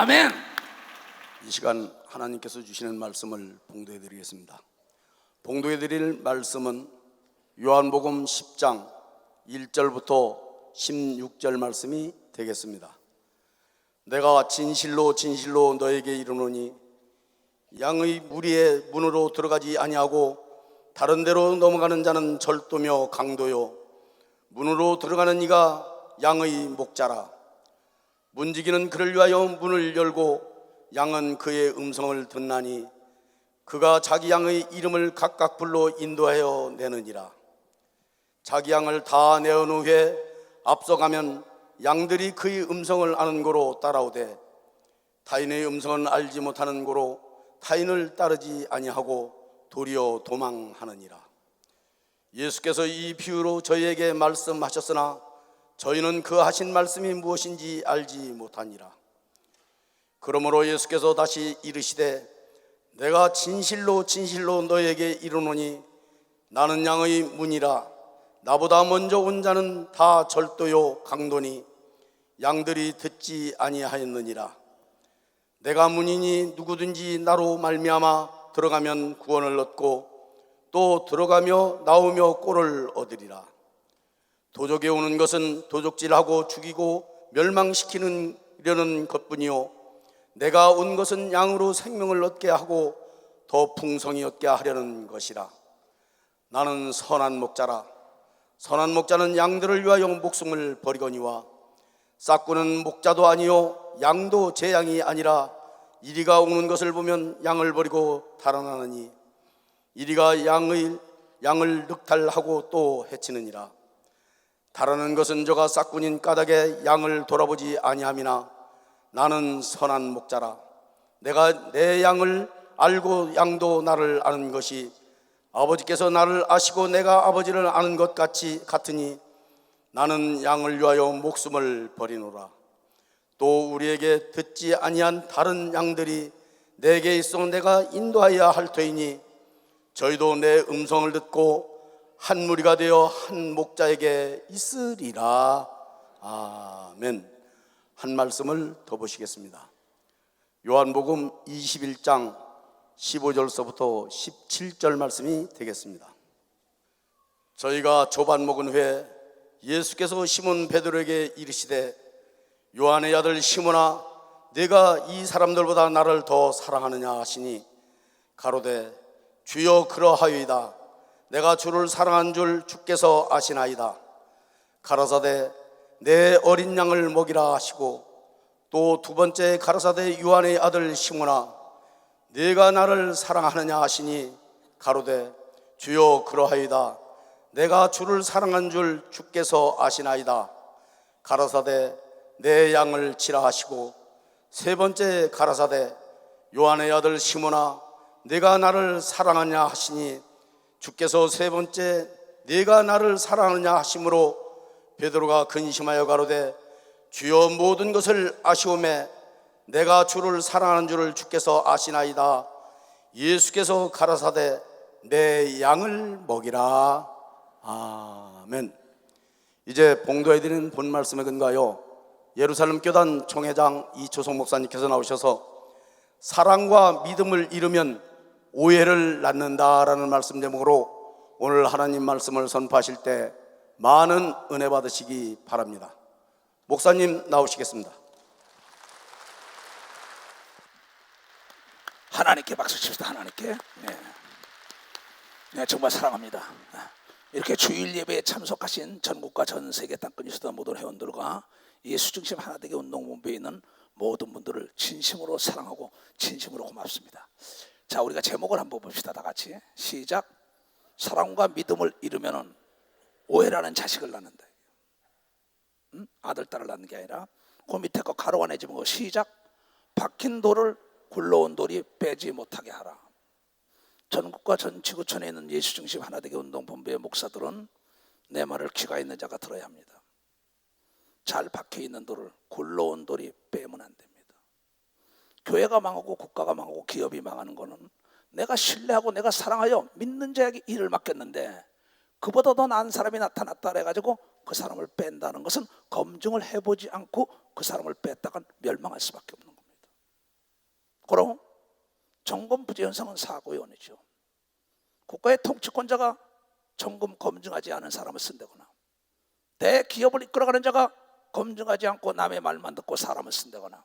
아멘. 이 시간 하나님께서 주시는 말씀을 봉독해 드리겠습니다. 봉독해 드릴 말씀은 요한복음 10장 1절부터 16절 말씀이 되겠습니다. 내가 진실로 진실로 너에게 이르노니 양의 무리의 문으로 들어가지 아니하고 다른 데로 넘어가는 자는 절도며 강도요 문으로 들어가는 이가 양의 목자라. 문지기는 그를 위하여 문을 열고 양은 그의 음성을 듣나니 그가 자기 양의 이름을 각각 불러 인도하여 내느니라. 자기 양을 다 내어놓은 후에 앞서가면 양들이 그의 음성을 아는 고로 따라오되 타인의 음성은 알지 못하는 고로 타인을 따르지 아니하고 도리어 도망하느니라. 예수께서 이 비유로 저희에게 말씀하셨으나 저희는 그 하신 말씀이 무엇인지 알지 못하니라. 그러므로 예수께서 다시 이르시되 내가 진실로 진실로 너에게 이르노니 나는 양의 문이라. 나보다 먼저 온 자는 다 절도요 강도니 양들이 듣지 아니하였느니라. 내가 문이니 누구든지 나로 말미암아 들어가면 구원을 얻고 또 들어가며 나오며 꼴을 얻으리라. 도적에 오는 것은 도적질하고 죽이고 멸망시키려는 것뿐이요 내가 온 것은 양으로 생명을 얻게 하고 더 풍성히 얻게 하려는 것이라. 나는 선한 목자라. 선한 목자는 양들을 위하여 목숨을 버리거니와 싹구는 목자도 아니요 양도 제 양이 아니라 이리가 오는 것을 보면 양을 버리고 달아나느니 이리가 양을 늑탈하고 또 해치느니라. 달아나는 것은 저가 싹군인 까닭에 양을 돌아보지 아니함이나 나는 선한 목자라. 내가 내 양을 알고 양도 나를 아는 것이 아버지께서 나를 아시고 내가 아버지를 아는 것 같으니 나는 양을 위하여 목숨을 버리노라. 또 우리에게 듣지 아니한 다른 양들이 내게 있어 내가 인도하여야 할 터이니 저희도 내 음성을 듣고 한 무리가 되어 한 목자에게 있으리라. 아멘. 한 말씀을 더 보시겠습니다. 요한복음 21장 15절서부터 17절 말씀이 되겠습니다. 저희가 조반 먹은 후에 예수께서 시몬 베드로에게 이르시되 요한의 아들 시몬아 네가 이 사람들보다 나를 더 사랑하느냐 하시니 가로되 주여 그러하이다. 내가 주를 사랑한 줄 주께서 아시나이다. 가라사대 내 어린 양을 먹이라 하시고 또 두 번째 가라사대 요한의 아들 시몬아 네가 나를 사랑하느냐 하시니 가로되 주여 그러하이다. 내가 주를 사랑한 줄 주께서 아시나이다. 가라사대 내 양을 치라 하시고 세 번째 가라사대 요한의 아들 시몬아 네가 나를 사랑하냐 하시니 주께서 세 번째 네가 나를 사랑하느냐 하심으로 베드로가 근심하여 가로되 주여 모든 것을 아시오매 내가 주를 사랑하는 줄을 주께서 아시나이다. 예수께서 가라사대 내 양을 먹이라. 아멘. 이제 봉도해 드리는 본 말씀에 근거하여 예루살렘 교단 총회장 이초성 목사님께서 나오셔서 사랑과 믿음을 잃으면 오해를 낳는다라는 말씀 제목으로 오늘 하나님 말씀을 선포하실 때 많은 은혜 받으시기 바랍니다. 목사님 나오시겠습니다. 하나님께 박수 칩시다. 하나님께. 네, 정말 사랑합니다. 이렇게 주일 예배에 참석하신 전국과 전 세계 땅끝 유수단 모든 회원들과 예수중심 하나되게 운동본부에 있는 모든 분들을 진심으로 사랑하고 진심으로 고맙습니다. 자, 우리가 제목을 한번 봅시다. 다 같이 시작. 사랑과 믿음을 잃으면 오해라는 자식을 낳는다. 아들 딸을 낳는 게 아니라 그 밑에 거 가로가 내지면 거 시작. 박힌 돌을 굴러온 돌이 빼지 못하게 하라. 전국과 전 지구촌에 있는 예수중심 하나되게 운동본부의 목사들은 내 말을 귀가 있는 자가 들어야 합니다. 잘 박혀있는 돌을 굴러온 돌이 빼면 안 됩니다. 교회가 망하고 국가가 망하고 기업이 망하는 거는 내가 신뢰하고 내가 사랑하여 믿는 자에게 일을 맡겼는데 그보다 더 나은 사람이 나타났다 해가지고 그 사람을 뺀다는 것은 검증을 해보지 않고 그 사람을 뺐다간 멸망할 수밖에 없는 겁니다. 그럼 정검부재 현상은 사고의 원이죠. 국가의 통치권자가 정검 검증하지 않은 사람을 쓴다거나 대기업을 이끌어가는 자가 검증하지 않고 남의 말만 듣고 사람을 쓴다거나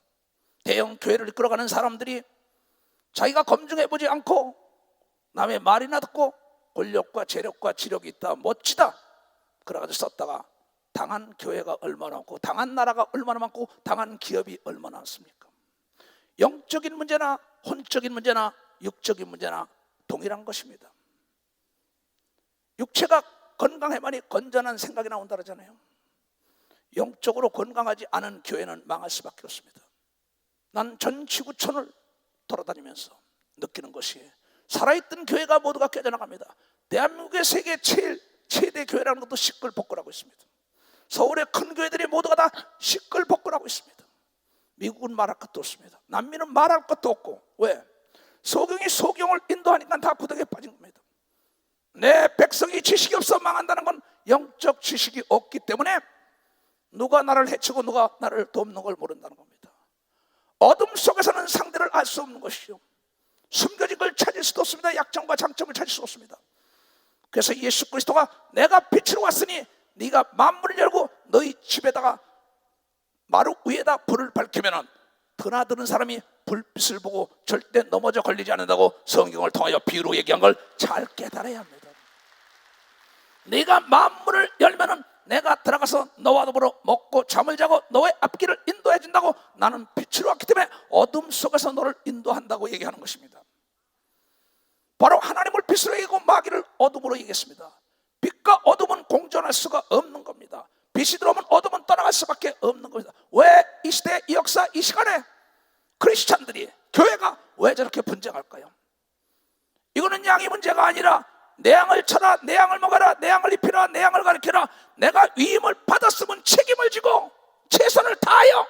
대형 교회를 이끌어가는 사람들이 자기가 검증해보지 않고 남의 말이나 듣고 권력과 재력과 지력이 있다 멋지다 그래가지고 썼다가 당한 교회가 얼마나 많고 당한 나라가 얼마나 많고 당한 기업이 얼마나 많습니까? 영적인 문제나 혼적인 문제나 육적인 문제나 동일한 것입니다. 육체가 건강해만이 건전한 생각이 나온다 그러잖아요. 영적으로 건강하지 않은 교회는 망할 수밖에 없습니다. 난 전 지구촌을 돌아다니면서 느끼는 것이 살아있던 교회가 모두가 깨져나갑니다. 대한민국의 세계 최대 교회라는 것도 시끌벅걸하고 있습니다. 서울의 큰 교회들이 모두가 다 시끌벅걸하고 있습니다. 미국은 말할 것도 없습니다. 남미는 말할 것도 없고 왜? 소경이 소경을 인도하니까 다 구덩이에 빠진 겁니다. 내 백성이 지식이 없어 망한다는 건 영적 지식이 없기 때문에 누가 나를 해치고 누가 나를 돕는 걸 모른다는 겁니다. 어둠 속에서는 상대를 알 수 없는 것이요 숨겨진 걸 찾을 수도 없습니다. 약점과 장점을 찾을 수 없습니다. 그래서 예수 그리스도가 내가 빛으로 왔으니 네가 만문을 열고 너희 집에다가 마루 위에다 불을 밝히면 드나드는 사람이 불빛을 보고 절대 넘어져 걸리지 않는다고 성경을 통하여 비유로 얘기한 걸 잘 깨달아야 합니다. 네가 만문을 열면 내가 들어가서 너와 더불어 먹고 잠을 자고 너의 앞길을 인도해 준다고 나는 빛으로 왔기 때문에 어둠 속에서 너를 인도한다고 얘기하는 것입니다. 바로 하나님을 빛으로 얘기하고 마귀를 어둠으로 얘기했습니다. 빛과 어둠은 공존할 수가 없는 겁니다. 빛이 들어오면 어둠은 떠나갈 수밖에 없는 겁니다. 왜 이 시대, 이 역사, 이 시간에 크리스찬들이 교회가 왜 저렇게 분쟁할까요? 이거는 양이 문제가 아니라 내 양을 쳐라, 내 양을 먹어라, 내 양을 입히라, 내 양을 가르쳐라. 내가 위임을 받았으면 책임을 지고 최선을 다하여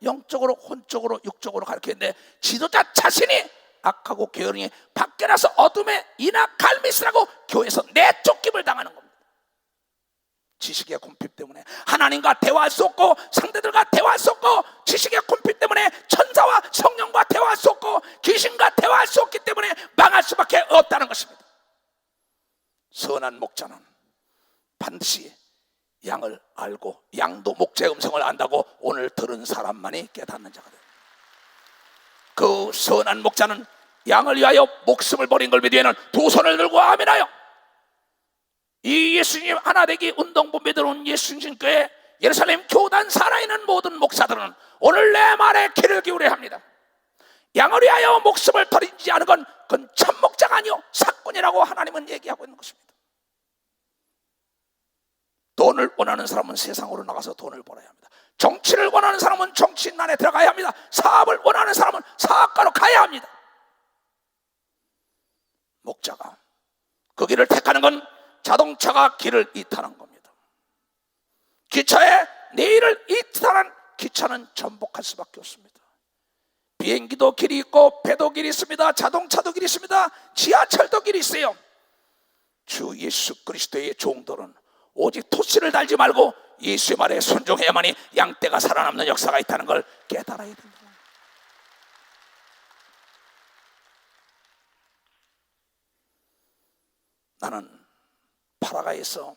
영적으로, 혼적으로, 육적으로 가르치는데 지도자 자신이 악하고 게으르니 밖에 나서 어둠에 이나 갈미스라고 교회에서 내쫓김을 당하는 겁니다. 지식의 궁핍 때문에 하나님과 대화할 수 없고 상대들과 대화할 수 없고 지식의 궁핍 때문에 천사와 성령과 대화할 수 없고 귀신과 대화할 수 없기 때문에 망할 수밖에 없다는 것입니다. 선한 목자는 반드시 양을 알고 양도 목자의 음성을 안다고 오늘 들은 사람만이 깨닫는 자가 됩니다. 그 선한 목자는 양을 위하여 목숨을 버린 걸 믿으면 두 손을 들고 아멘하여 이 예수님 하나되기 운동본부에 들어온 예수님 교회 예루살렘 교단 살아있는 모든 목사들은 오늘 내 말에 귀를 기울여야 합니다. 양을 위하여 목숨을 버리지 않은 건 그건 참목자가 아니요 사건이라고 하나님은 얘기하고 있는 것입니다. 돈을 원하는 사람은 세상으로 나가서 돈을 벌어야 합니다. 정치를 원하는 사람은 정치인단에 들어가야 합니다. 사업을 원하는 사람은 사업가로 가야 합니다. 목자가 그 길을 택하는 건 자동차가 길을 이탈한 겁니다. 기차에 내일을 이탈한 기차는 전복할 수밖에 없습니다. 비행기도 길이 있고 배도 길이 있습니다. 자동차도 길이 있습니다. 지하철도 길이 있어요. 주 예수 그리스도의 종들은 오직 토치를 달지 말고 예수의 말에 순종해야만이 양떼가 살아남는 역사가 있다는 걸 깨달아야 됩니다. 나는 파라과이에서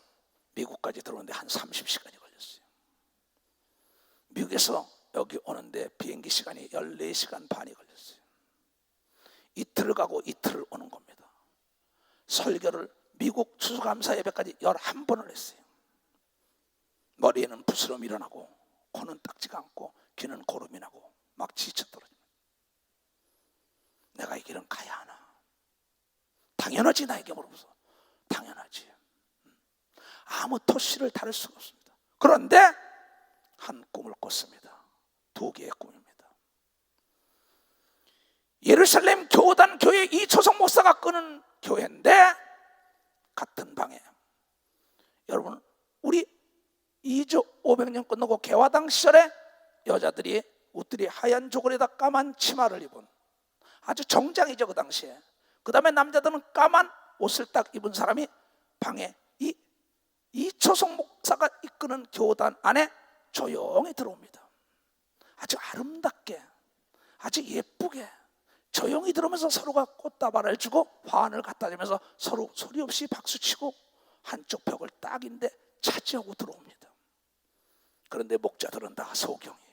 미국까지 들어오는데 한 30시간이 걸렸어요. 미국에서 여기 오는데 비행기 시간이 14시간 반이 걸렸어요. 이틀을 가고 이틀을 오는 겁니다. 설교를 미국 추수감사 예배까지 11번을 했어요. 머리에는 부스럼이 일어나고 코는 딱지가 않고 귀는 고름이 나고 막 지쳐 떨어집니다. 내가 이 길은 가야 하나? 당연하지. 나에게 물어보소. 당연하지. 아무 토시를 다룰 수가 없습니다. 그런데 한 꿈을 꿨습니다. 2개의 꿈입니다. 예루살렘 교단 교회 이초성 목사가 끄는 교회인데 같은 방에 여러분 우리 2조 500년 끝나고 개화당 시절에 여자들이 옷들이 하얀 조걸에다 까만 치마를 입은 아주 정장이죠 그 당시에. 그 다음에 남자들은 까만 옷을 딱 입은 사람이 방에 이초성 목사가 이끄는 교단 안에 조용히 들어옵니다. 아주 아름답게 아주 예쁘게 조용히 들어오면서 서로가 꽃다발을 주고 화환을 갖다 주면서 서로 소리 없이 박수치고 한쪽 벽을 딱인데 차지하고 들어옵니다. 그런데 목자들은 다 소경이에요.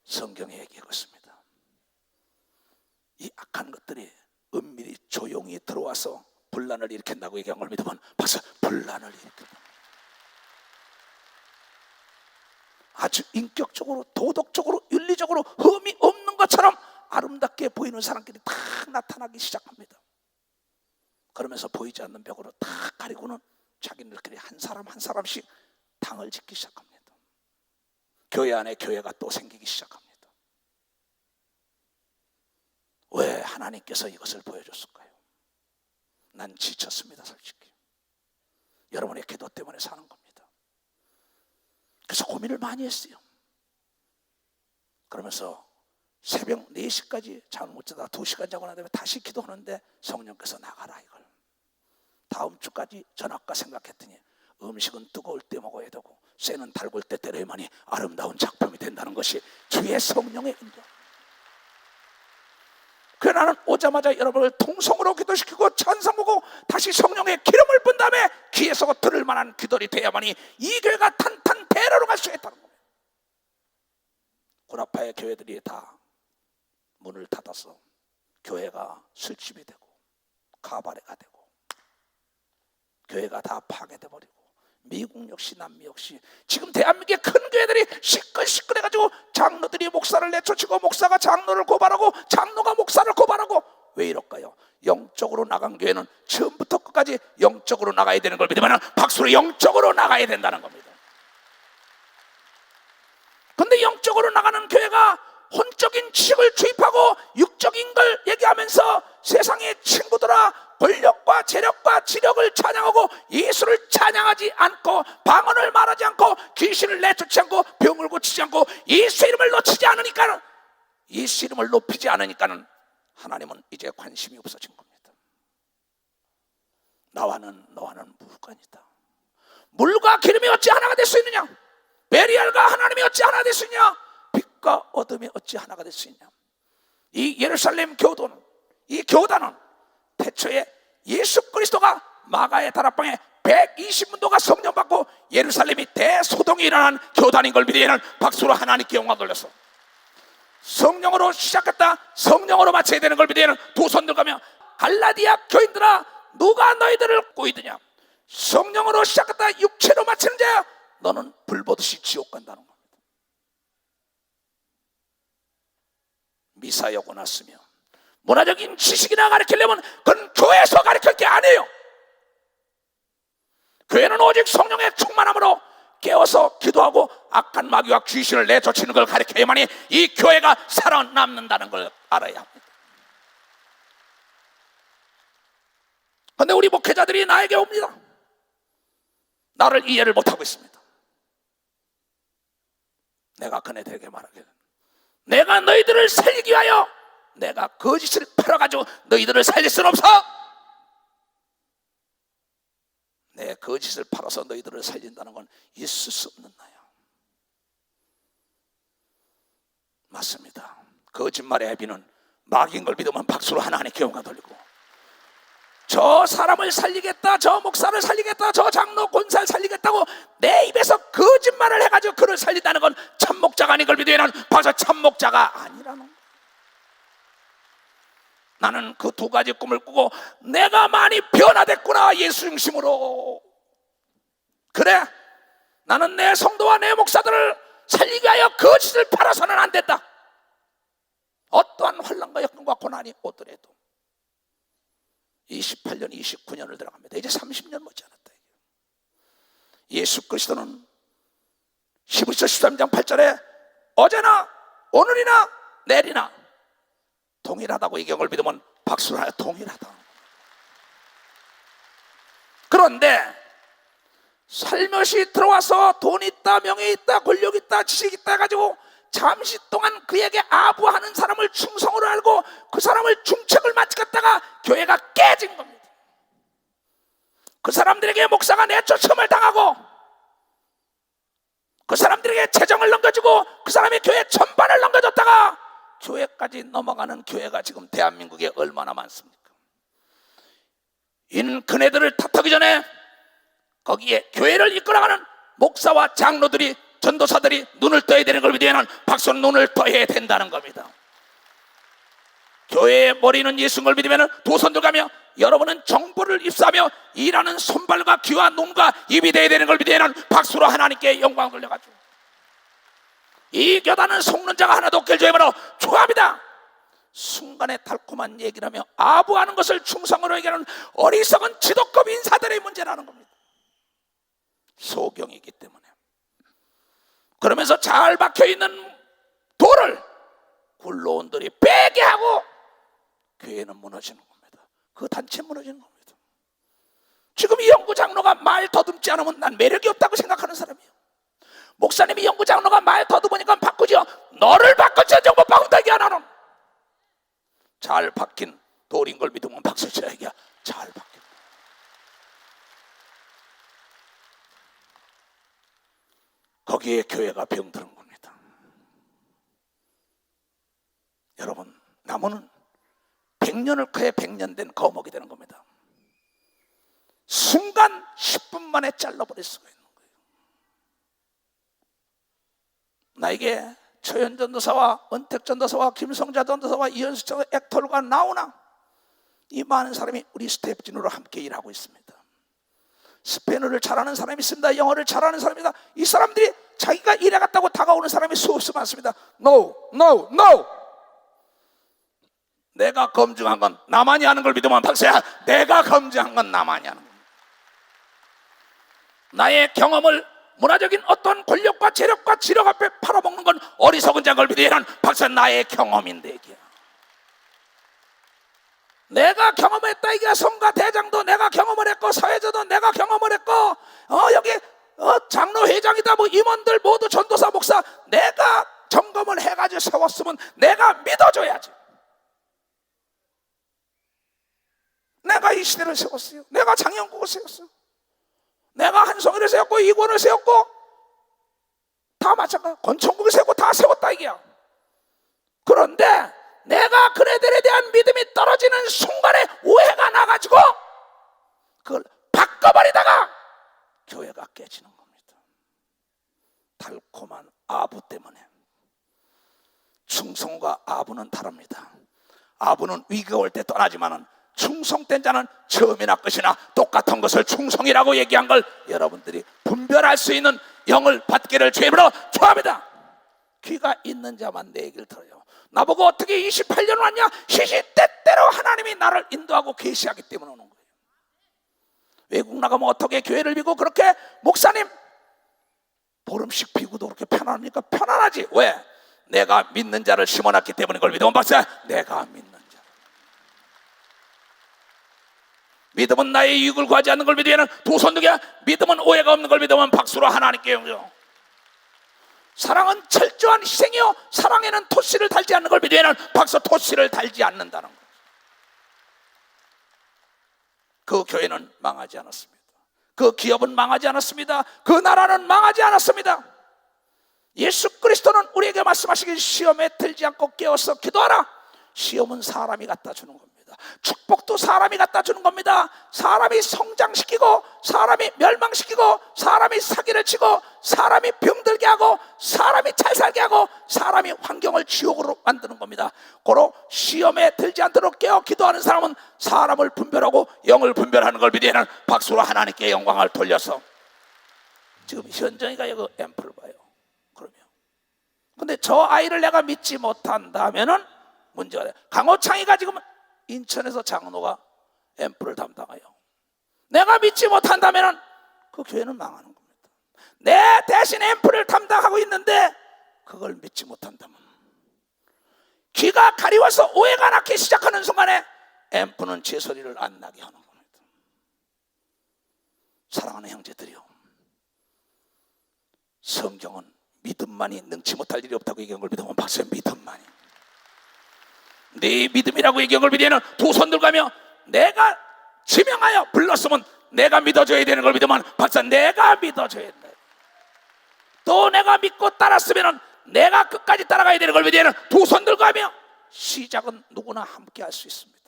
성경에 얘기하고 있습니다. 이 악한 것들이 은밀히 조용히 들어와서 분란을 일으킨다고 얘기한 걸 믿으면 벌써 분란을 일으킨다. 아주 인격적으로 도덕적으로 윤리적으로 흠이 없는 것처럼 아름답게 보이는 사람끼리 다 나타나기 시작합니다. 그러면서 보이지 않는 벽으로 다 가리고는 자기들끼리 한 사람 한 사람씩 당을 짓기 시작합니다. 교회 안에 교회가 또 생기기 시작합니다. 왜 하나님께서 이것을 보여줬을까요? 난 지쳤습니다. 솔직히 여러분의 기도 때문에 사는 겁니다. 그래서 고민을 많이 했어요. 그러면서 새벽 4시까지 잠을 못 자다가 2시간 자고 난 다음에 다시 기도하는데 성령께서 나가라 이걸. 다음 주까지 전할까 생각했더니 음식은 뜨거울 때 먹어야 되고 쇠는 달굴 때 때려야만이 아름다운 작품이 된다는 것이 주의 성령의 인도. 그래서 나는 오자마자 여러분을 통성으로 기도시키고 찬송하고 다시 성령의 기름을 분 다음에 귀에서 들을 만한 기도리 돼야만이 이 교회가 탄탄대로로 갈 수 있다는 겁니다. 구라파의 교회들이 다 문을 닫아서 교회가 술집이 되고 가바레가 되고 교회가 다 파괴돼 버리고 미국 역시 남미 역시 지금 대한민국의 큰 교회들이 시끌시끌해가지고 장로들이 목사를 내쫓고 목사가 장로를 고발하고 장로가 목사를 고발하고 왜 이럴까요? 영적으로 나간 교회는 처음부터 끝까지 영적으로 나가야 되는 걸 믿으면 박수로 영적으로 나가야 된다는 겁니다. 근데 영적으로 나가는 교회가 혼적인 지식을 주입하고 육적인 걸 얘기하면서 세상의 친구들아 권력과 재력과 지력을 찬양하고 예수를 찬양하지 않고 방언을 말하지 않고 귀신을 내쫓지 않고 병을 고치지 않고 예수 이름을 놓치지 않으니까 예수 이름을 높이지 않으니까는 하나님은 이제 관심이 없어진 겁니다. 나와는 너와는 무관이다. 물과 기름이 어찌 하나가 될 수 있느냐? 베리알과 하나님이 어찌 하나 될 수 있냐? 빛과 어둠이 어찌 하나가 될 수 있냐? 이 예루살렘 교도는 이 교단은 태초에 예수 그리스도가 마가의 다락방에 120문도가 성령 받고 예루살렘이 대소동이 일어난 교단인 걸 믿으면 박수로 하나님께 영광 돌렸어. 성령으로 시작했다 성령으로 마쳐야 되는 걸 믿으면 두 손 들가며 갈라디아 교인들아 누가 너희들을 꼬이드냐. 성령으로 시작했다 육체로 마치는 자야 너는 불보듯이 지옥 간다는 겁니다. 미사여고 났으며 문화적인 지식이나 가르치려면 그건 교회에서 가르칠 게 아니에요. 교회는 오직 성령의 충만함으로 깨어서 기도하고 악한 마귀와 귀신을 내쫓는 걸 가르쳐야만이 이 교회가 살아남는다는 걸 알아야 합니다. 그런데 우리 목회자들이 나에게 옵니다. 나를 이해를 못하고 있습니다. 내가 그네들에게 말하기를 내가 너희들을 살리기 위하여 내가 거짓을 팔아가지고 너희들을 살릴 수는 없어. 내 거짓을 팔아서 너희들을 살린다는 건 있을 수 없는 나야. 맞습니다. 거짓말의 애비는 마귀인 걸 믿으면 박수로 하나님께 영광 돌리고 저 사람을 살리겠다 저 목사를 살리겠다 저 장로 권사를 살리겠다고 내 입에서 거짓말을 해가지고 그를 살린다는 건 참목자가 아닌 걸 믿으면 벌써 참목자가 아니라는 거야. 나는 그 두 가지 꿈을 꾸고 내가 많이 변화됐구나 예수 중심으로. 그래 나는 내 성도와 내 목사들을 살리기 위하여 거짓을 팔아서는 안 된다. 어떠한 환난과 역경과 고난이 오더라도 28년 29년을 들어갑니다. 이제 30년 못지않았다. 예수 그리스도는 히브리서 13장 8절에 어제나 오늘이나 내일이나 동일하다고 이 경을 믿으면 박수를 하여 동일하다. 그런데 살며시 들어와서 돈 있다 명예 있다 권력 있다 지식 있다 가지고 잠시 동안 그에게 아부하는 사람을 충성으로 알고 그 사람을 중책을 맡겼다가 교회가 깨진 겁니다. 그 사람들에게 목사가 내쫓음을 당하고 그 사람들에게 재정을 넘겨주고 그 사람이 교회 전반을 넘겨줬다가 교회까지 넘어가는 교회가 지금 대한민국에 얼마나 많습니까? 이는 그네들을 탓하기 전에 거기에 교회를 이끌어가는 목사와 장로들이 전도사들이 눈을 떠야 되는 걸 믿으면 박수는 눈을 떠야 된다는 겁니다. 교회의 머리는 예수를 믿으면 두 손 들가며 여러분은 정보를 입수하며 일하는 손발과 귀와 눈과 입이 되어야 되는 걸 믿으면 박수로 하나님께 영광을 돌려가지고 이 교단은 속는 자가 하나도 없길 주의하므로 좋아합니다. 순간에 달콤한 얘기를 하며 아부하는 것을 충성으로 얘기하는 어리석은 지도급 인사들의 문제라는 겁니다. 소경이기 때문에. 그러면서 잘 박혀있는 돌을 굴러온들이 빼게 하고 교회는 무너지는 겁니다. 그 단체 무너지는 겁니다. 지금 이 영구 장로가 말 더듬지 않으면 난 매력이 없다고 생각하는 사람이에요. 목사님이 영구 장로가 말 더듬으니까 바꾸죠. 너를 바꾸지 정보 바꾼다 이게 하나는. 잘 박힌 돌인 걸 믿으면 박수 쳐야 이게 잘 박힌. 거기에 교회가 병드는 겁니다. 여러분 나무는 100년을 커야 100년 된 거목이 되는 겁니다. 순간 10분 만에 잘라버릴 수가 있는 거예요. 나에게 최현 전도사와 은택 전도사와 김성자 전도사와 이현수 전도사 액터가 나오나 이 많은 사람이 우리 스태프진으로 함께 일하고 있습니다. 스페인어를 잘하는 사람이 있습니다. 영어를 잘하는 사람입니다. 이 사람들이 자기가 일해갔다고 다가오는 사람이 수없이 많습니다. No, no, no. 내가 검증한 건 나만이 하는 걸 믿으면 박수야. 내가 검증한 건 나만이 하는 겁니다. 나의 경험을 문화적인 어떤 권력과 재력과 지력 앞에 팔아먹는 건 어리석은 자인 걸 믿으면 박수야. 나의 경험인데 이게. 내가 경험했다 이게. 성가 대장도 내가 경험을 했고 사회자도 내가 경험을 했고 여기 장로 회장이다 뭐 임원들 모두 전도사 목사 내가 점검을 해가지고 세웠으면 내가 믿어줘야지. 내가 이 시대를 세웠어요. 내가 장영국을 세웠어요. 내가 한송이를 세웠고 이권을 세웠고 다 마찬가지야. 권총국을 세웠고 다 세웠다 이게야. 그런데 내가 그네들에 대한 믿음이 떨어지는 순간에 오해가 나가지고 삼손과 아브는 다릅니다. 아브는 위기가 올 때 떠나지만은 충성된 자는 처음이나 끝이나 똑같은 것을 충성이라고 얘기한 걸 여러분들이 분별할 수 있는 영을 받기를 주님으로 축원합니다. 귀가 있는 자만 내 얘기를 들어요. 나보고 어떻게 28년 왔냐? 시시때때로 하나님이 나를 인도하고 계시하기 때문에 오는 거예요. 외국 나가면 어떻게 교회를 비고 그렇게 목사님 보름씩 비고도 그렇게 편안합니까? 편안하지. 왜? 내가 믿는 자를 심어놨기 때문에 그걸 믿으면 박수야. 내가 믿는 자. 믿음은 나의 이익을 구하지 않는 걸 믿으면 두 손 들기야. 믿음은 오해가 없는 걸 믿으면 박수로 하나님께 영광. 사랑은 철저한 희생이요, 사랑에는 토시를 달지 않는 걸 믿으면 박수. 토시를 달지 않는다는 거죠. 그 교회는 망하지 않았습니다. 그 기업은 망하지 않았습니다. 그 나라는 망하지 않았습니다. 예수 그리스도는 우리에게 말씀하시길 시험에 들지 않고 깨어서 기도하라. 시험은 사람이 갖다 주는 겁니다. 축복도 사람이 갖다 주는 겁니다. 사람이 성장시키고 사람이 멸망시키고 사람이 사기를 치고 사람이 병들게 하고 사람이 잘 살게 하고 사람이 환경을 지옥으로 만드는 겁니다. 고로 시험에 들지 않도록 깨어 기도하는 사람은 사람을 분별하고 영을 분별하는 걸 믿으면 박수로 하나님께 영광을 돌려서. 지금 현정이가 이거 앰플을 봐요. 그러면 근데 저 아이를 내가 믿지 못한다면은 문제가 돼. 강호창이가 지금 인천에서 장로가 앰플을 담당해요. 내가 믿지 못한다면 그 교회는 망하는 겁니다. 내 대신 앰플을 담당하고 있는데 그걸 믿지 못한다면 귀가 가리워서 오해가 낳기 시작하는 순간에 앰플은 제 소리를 안 나게 하는 겁니다. 사랑하는 형제들이요, 성경은 믿음만이 능치 못할 일이 없다고 얘기한 걸 믿으면 박수야. 믿음만이. 네 믿음이라고 얘기한 걸 믿으면 두 손 들고하며 내가 지명하여 불렀으면 내가 믿어줘야 되는 걸 믿으면 박사. 내가 믿어줘야 된다. 또 내가 믿고 따랐으면 내가 끝까지 따라가야 되는 걸 믿으면 두 손 들고하며 시작은 누구나 함께 할 수 있습니다.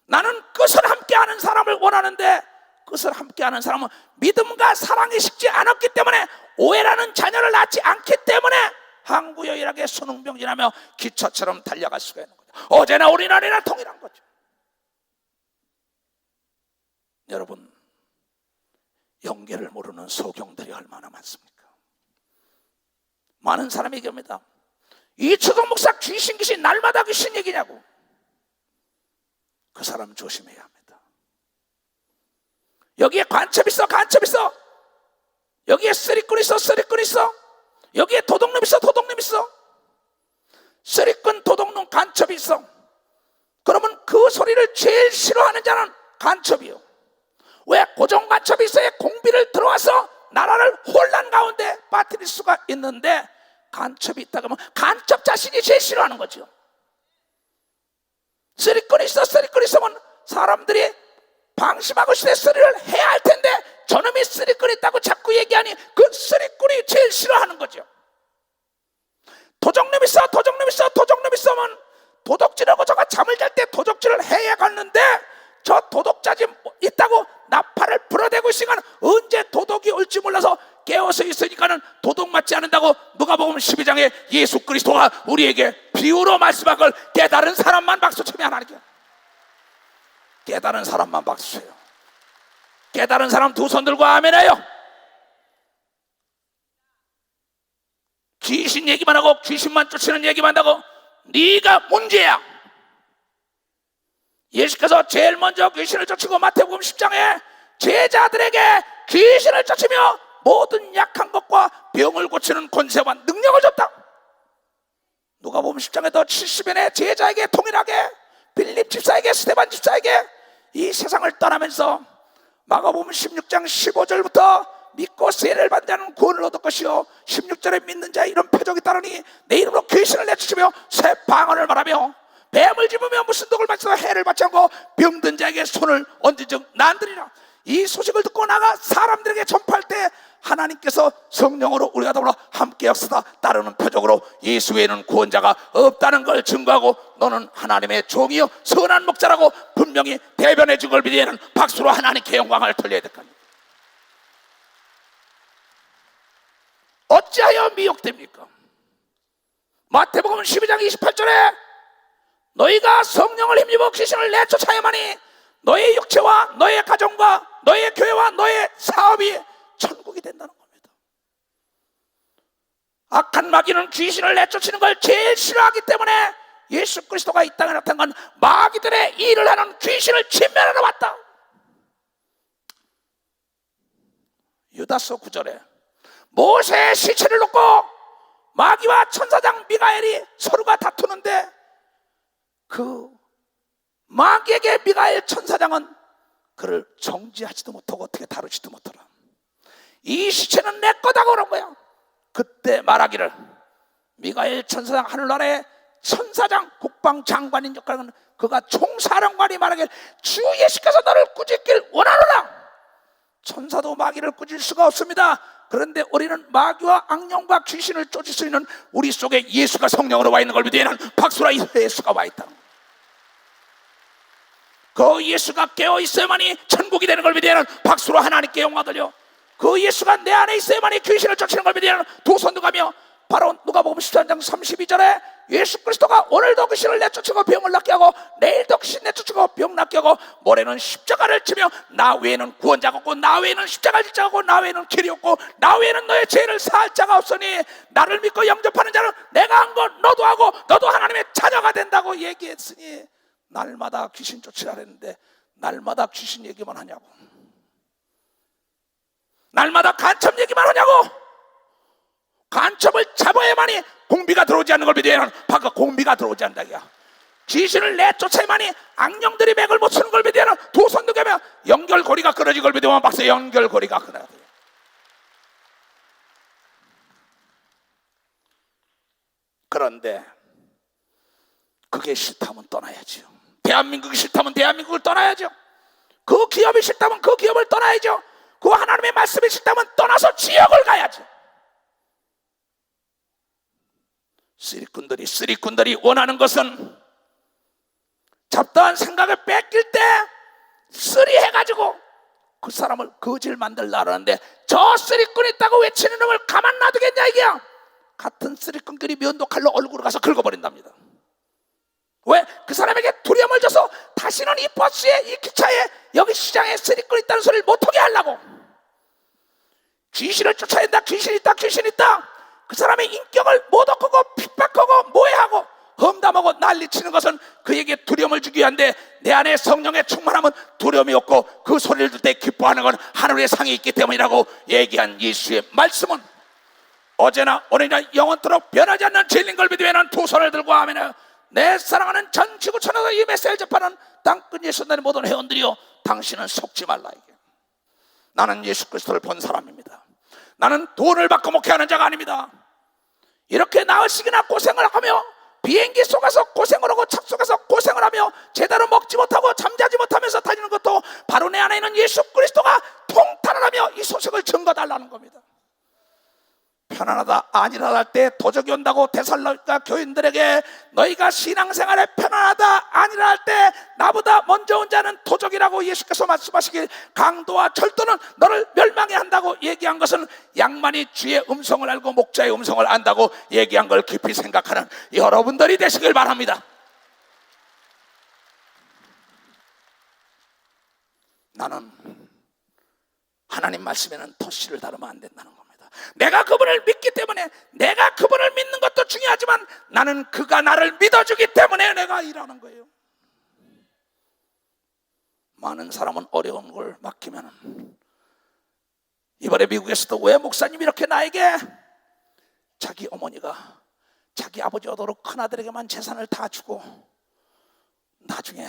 나는 끝을 함께 하는 사람을 원하는데 끝을 함께 하는 사람은 믿음과 사랑이 식지 않았기 때문에 오해라는 자녀를 낳지 않기 때문에 항구여일하게 수능병진하며 기차처럼 달려갈 수가 있는 거죠. 어제나 오늘이나 동일한 거죠. 여러분, 영계를 모르는 소경들이 얼마나 많습니까? 많은 사람이 얘기합니다. 이초동 목사 귀신 날마다 귀신 얘기냐고. 그 사람 조심해야 합니다. 여기에 간첩 있어. 여기에 쓰리꾼 있어. 여기에 도둑놈 있어. 쓰리꾼, 도둑놈, 간첩이 있어. 그러면 그 소리를 제일 싫어하는 자는 간첩이요. 왜? 고정 간첩이 있어야 공비를 들어와서 나라를 혼란 가운데 빠뜨릴 수가 있는데 간첩이 있다 그러면 간첩 자신이 제일 싫어하는 거죠. 쓰리꾼이 있으면 사람들이 방심하고 시대 쓰리를 해야 할 텐데 저놈이 쓰리꾼이 있다고 자꾸 얘기하니 그 쓰리꾼이 제일 싫어하는 거죠. 도적놈 있으면 도둑질하고 저가 잠을 잘 때 도둑질을 해야 갔는데 저 도둑자지 있다고 나팔을 불어대고 있으니까 언제 도둑이 올지 몰라서 깨어서 있으니까는 도둑 맞지 않는다고 누가복음 12장에 예수 그리스도가 우리에게 비유로 말씀한 걸 깨달은 사람만 박수 치면 하나님께. 깨달은 사람만 박수 쳐요. 깨달은 사람 두 손 들고 아멘해요. 귀신 얘기만 하고 귀신만 쫓는 얘기만 하고 네가 문제야. 예수께서 제일 먼저 귀신을 쫓고 마태복음 10장에 제자들에게 귀신을 쫓으며 모든 약한 것과 병을 고치는 권세와 능력을 줬다. 누가복음 10장에도 70인의 제자에게 동일하게 빌립 집사에게 스데반 집사에게 이 세상을 떠나면서 마가복음 16장 15절부터 믿고 세례를 받는 구원을 얻을 것이요 16절에 믿는 자의 이런 표적이 따르니 내 이름으로 귀신을 내쫓으며 새 방언을 말하며 뱀을 집으며 무슨 독을 맞춰서 해를 받지 않고 병든 자에게 손을 얹은즉 나으리라. 이 소식을 듣고 나가 사람들에게 전파할 때 하나님께서 성령으로 우리가 더불어 함께 역사다 따르는 표적으로 예수 외에는 구원자가 없다는 걸 증거하고 너는 하나님의 종이요 선한 목자라고 분명히 대변해 준 걸 믿으면 박수로 하나님께 영광을 돌려야 될 겁니다. 어찌하여 미혹됩니까? 마태복음 12장 28절에 너희가 성령을 힘입어 귀신을 내쫓아야만이 너의 육체와 너의 가정과 너의 교회와 너의 사업이 천국이 된다는 겁니다. 악한 마귀는 귀신을 내쫓는 걸 제일 싫어하기 때문에 예수 그리스도가 이 땅에 나타난 건 마귀들의 일을 하는 귀신을 진멸하러 왔다. 유다서 9절에 모세의 시체를 놓고 마귀와 천사장 미가엘이 서로가 다투는데 그 마귀에게 미가엘 천사장은 그를 정지하지도 못하고 어떻게 다루지도 못하라. 이 시체는 내 거다고 그런 거야. 그때 말하기를 미가엘 천사장 하늘나라의 천사장 국방장관인 역할은 그가 총사령관이 말하기를 주 예수께서 너를 꾸짖길 원하노라. 천사도 마귀를 꾸짖을 수가 없습니다. 그런데 우리는 마귀와 악령과 귀신을 쫓을 수 있는 우리 속에 예수가 성령으로 와 있는 걸 믿으면 박수라 예수가 와 있다는 거예요. 그 예수가 깨어 있어야만이 천국이 되는 걸 믿으면 박수로 하나님께 영광 돌려. 그 예수가 내 안에 있어야만이 귀신을 쫓는 걸 믿으면 두 손 들어가며 바로 누가복음 13장 32절에 예수 그리스도가 오늘도 귀신을 내쫓고 병을 낫게 하고 내일도 귀신 내쫓고 병 낫게 하고 모레는 십자가를 지며 나 외에는 구원자가 없고 나 외에는 십자가를 질 자가 없고 나 외에는 길이 없고 나 외에는 너의 죄를 사할 자가 없으니 나를 믿고 영접하는 자는 내가 한 것 너도 하고 너도 하나님의 자녀가 된다고 얘기했으니 날마다 귀신 쫓으라 했는데 날마다 귀신 얘기만 하냐고, 날마다 간첩 얘기만 하냐고. 간첩을 잡아야만이 공비가 들어오지 않는 걸 믿어야 바깥 공비가 들어오지 않는다. 귀신을 내쫓아야만이 악령들이 맥을 못 치는 걸 믿어야 두 손 들면 연결고리가 끊어진 걸 믿으면 박수 연결고리가 끊어야 돼. 그런데 그게 싫다면 떠나야죠. 대한민국이 싫다면 대한민국을 떠나야죠. 그 기업이 싫다면 그 기업을 떠나야죠. 그 하나님의 말씀이 싫다면 떠나서 지역을 가야죠. 쓰리꾼들이 원하는 것은 잡다한 생각을 뺏길 때 쓰리 해가지고 그 사람을 거지를 만들려고 저 쓰리꾼이 있다고 외치는 놈을 가만 놔두겠냐 이게야. 같은 쓰리꾼끼리 면도칼로 얼굴을 가서 긁어버린답니다. 왜? 그 사람에게 두려움을 줘서 다시는 이 버스에 이 기차에 여기 시장에 쓰리꾼이 있다는 소리를 못하게 하려고. 귀신을 쫓아야 된다. 귀신 있다. 그 사람의 인격을 못 얻고 핍박하고 모해하고 험담하고 난리치는 것은 그에게 두려움을 주기 위한데 내 안에 성령의 충만함은 두려움이 없고 그 소리를 들 때 기뻐하는 건 하늘의 상이 있기 때문이라고 얘기한 예수의 말씀은 어제나 오늘이나 영원토록 변하지 않는 진리인 걸 믿으면 두 손을 들고 아멘. 내 사랑하는 전 지구촌에서 이 메시지를 접하는 땅끝 예수님의 모든 회원들이여, 당신은 속지 말라. 이게 나는 예수 그리스도를 본 사람입니다. 나는 돈을 받고 목회하는 자가 아닙니다. 이렇게 나흘씩이나 고생을 하며 비행기 속에서 고생을 하고 차 속에서 고생을 하며 제대로 먹지 못하고 잠자지 못하면서 다니는 것도 바로 내 안에 있는 예수 그리스도가 통탄을 하며 이 소식을 전가달라는 겁니다. 편안하다 아니라 할 때 도적이 온다고 데살로니가 교인들에게 너희가 신앙생활에 편안하다 아니라 할 때 나보다 먼저 온 자는 도적이라고 예수께서 말씀하시길 강도와 철도는 너를 멸망해 한다고 얘기한 것은 양만이 주의 음성을 알고 목자의 음성을 안다고 얘기한 걸 깊이 생각하는 여러분들이 되시길 바랍니다. 나는 하나님 말씀에는 토시를 다루면 안 된다는 겁니다. 내가 그분을 믿기 때문에, 내가 그분을 믿는 것도 중요하지만 나는 그가 나를 믿어주기 때문에 내가 일하는 거예요. 많은 사람은 어려운 걸 맡기면, 이번에 미국에서도 왜 목사님이 이렇게 나에게 자기 어머니가 자기 아버지 오도록 큰아들에게만 재산을 다 주고 나중에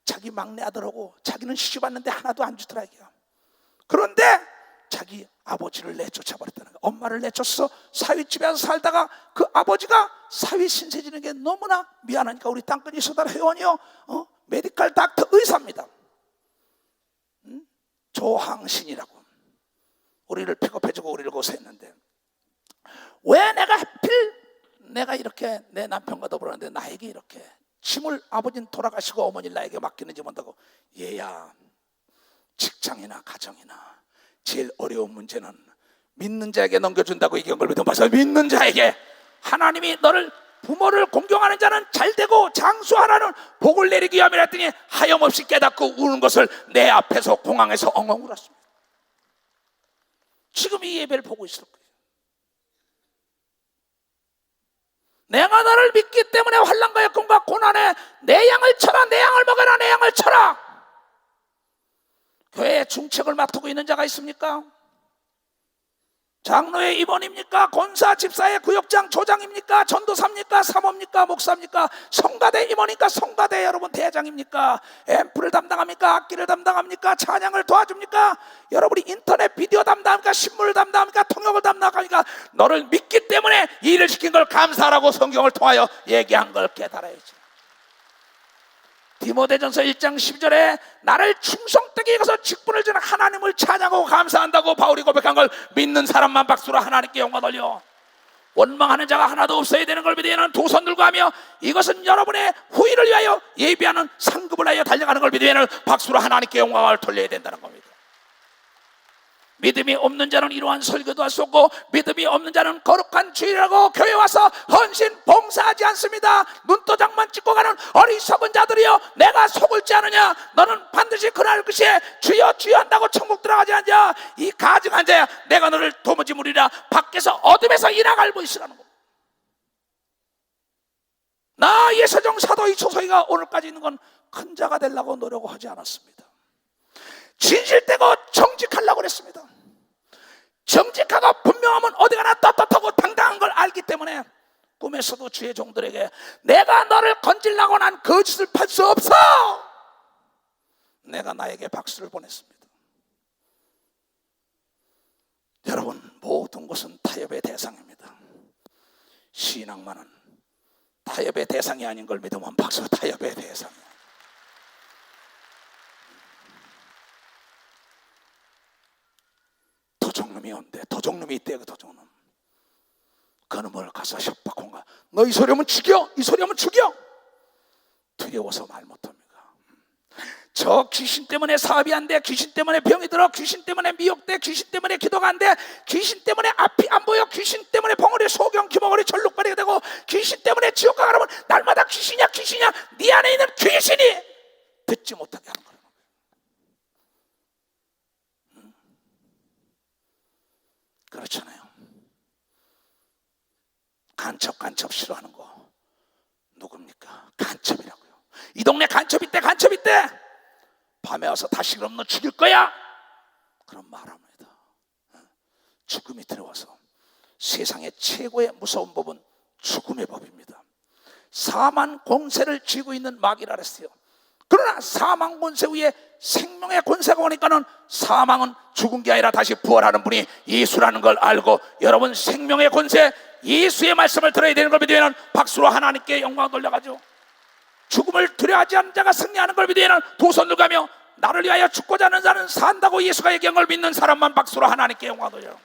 자기 막내 아들하고 자기는 시집 왔는데 하나도 안 주더라 이게요. 그런데 자기 아버지를 내쫓아버렸다는 거야. 엄마를 내쫓아서 사위집에서 살다가 그 아버지가 사위 신세 지는 게 너무나 미안하니까 우리 땅끝 이소달 회원이요, 메디컬 닥터 의사입니다. 조항신이라고 우리를 픽업해주고 우리를 고생했는데 왜 내가 이렇게 내 남편과 더불었는데 나에게 이렇게 짐을, 아버지는 돌아가시고 어머니를 나에게 맡기는지 본다고. 얘야, 직장이나 가정이나 제일 어려운 문제는 믿는 자에게 넘겨준다고 얘기한 걸 믿으면 봐서 믿는 자에게 하나님이 너를 부모를 공경하는 자는 잘되고 장수하라는 복을 내리기 위함이라 했더니 하염없이 깨닫고 우는 것을 내 앞에서 공항에서 엉엉 울었습니다. 지금 이 예배를 보고 있을 거예요. 내가 너를 믿기 때문에 환난과 역경과 고난에 내 양을 쳐라, 내 양을 먹여라, 내 양을 쳐라. 교회에 중책을 맡고 있는 자가 있습니까? 장로의 임원입니까? 권사, 집사의 구역장, 조장입니까? 전도사입니까? 사모입니까? 목사입니까? 성가대 임원입니까? 성가대 여러분 대장입니까? 앰프를 담당합니까? 악기를 담당합니까? 찬양을 도와줍니까? 여러분이 인터넷 비디오 담당합니까? 신문을 담당합니까? 통역을 담당합니까? 너를 믿기 때문에 이 일을 시킨 걸 감사하라고 성경을 통하여 얘기한 걸 깨달아야지. 디모데전서 1장 12절에 나를 충성되게 여겨서 직분을 주는 하나님을 찬양하고 감사한다고 바울이 고백한 걸 믿는 사람만 박수로 하나님께 영광 돌려. 원망하는 자가 하나도 없어야 되는 걸 믿으면 두 손 들고 하며 이것은 여러분의 후일을 위하여 예비하는 상급을 하여 달려가는 걸 믿으면 박수로 하나님께 영광을 돌려야 된다는 겁니다. 믿음이 없는 자는 이러한 설교도 할 수 없고 믿음이 없는 자는 거룩한 주일이라고 교회 와서 헌신 봉사하지 않습니다. 눈도장만 찍고 가는 어리석은 자들이여, 내가 속을지 않으냐? 너는 반드시 그날 그시에 주여 주여 한다고 천국 들어가지 않냐? 이 가증한 자야, 내가 너를 도무지 무리라. 밖에서 어둠에서 이나갈고 있으라는 겁니다. 나 예서정 사도 이초소이가 오늘까지 있는 건 큰 자가 되려고 노력하지 않았습니다. 진실되고 정직하려고 그랬습니다. 정직하고 분명하면 어디 가나 떳떳하고 당당한 걸 알기 때문에 꿈에서도 주의 종들에게 내가 너를 건질라고 난 거짓을 팔 수 없어, 내가 나에게 박수를 보냈습니다. 여러분, 모든 것은 타협의 대상입니다. 신앙만은 타협의 대상이 아닌 걸 믿으면 박수. 타협의 대상이야. 도적놈이 온대. 도적놈이 있대. 그 도적놈 그놈을 가서 협박한가. 너 이 소리 하면 죽여, 이 소리 하면 죽여. 두려워서 말 못합니다. 저 귀신 때문에 사업이 안 돼, 귀신 때문에 병이 들어, 귀신 때문에 미혹돼, 귀신 때문에 기도가 안 돼, 귀신 때문에 앞이 안 보여, 귀신 때문에 벙어리 소경 기머거리 절룩거리게 되고, 귀신 때문에 지옥 가라면 날마다 귀신이야 귀신이야. 네 안에 있는 귀신이 듣지 못하게 하는 거예요. 그렇잖아요. 간첩 싫어하는 거 누굽니까? 간첩이라고요. 이 동네 간첩 있대, 간첩 있대. 밤에 와서 다시 그럼 너 죽일 거야? 그럼 말합니다. 죽음이 들어와서 세상의 최고의 무서운 법은 죽음의 법입니다. 사망 권세를 쥐고 있는 마귀라 그랬어요. 그러나 사망 권세 위에 생명의 권세가 오니까는 사망은 죽은 게 아니라 다시 부활하는 분이 예수라는 걸 알고, 여러분 생명의 권세 예수의 말씀을 들어야 되는 걸 믿으면 박수로 하나님께 영광 돌려가죠. 죽음을 두려워하지 않는 자가 승리하는 걸 믿으면 두 손 들가며 나를 위하여 죽고자 하는 자는 산다고 예수가 얘기한 걸 믿는 사람만 박수로 하나님께 영광 돌려.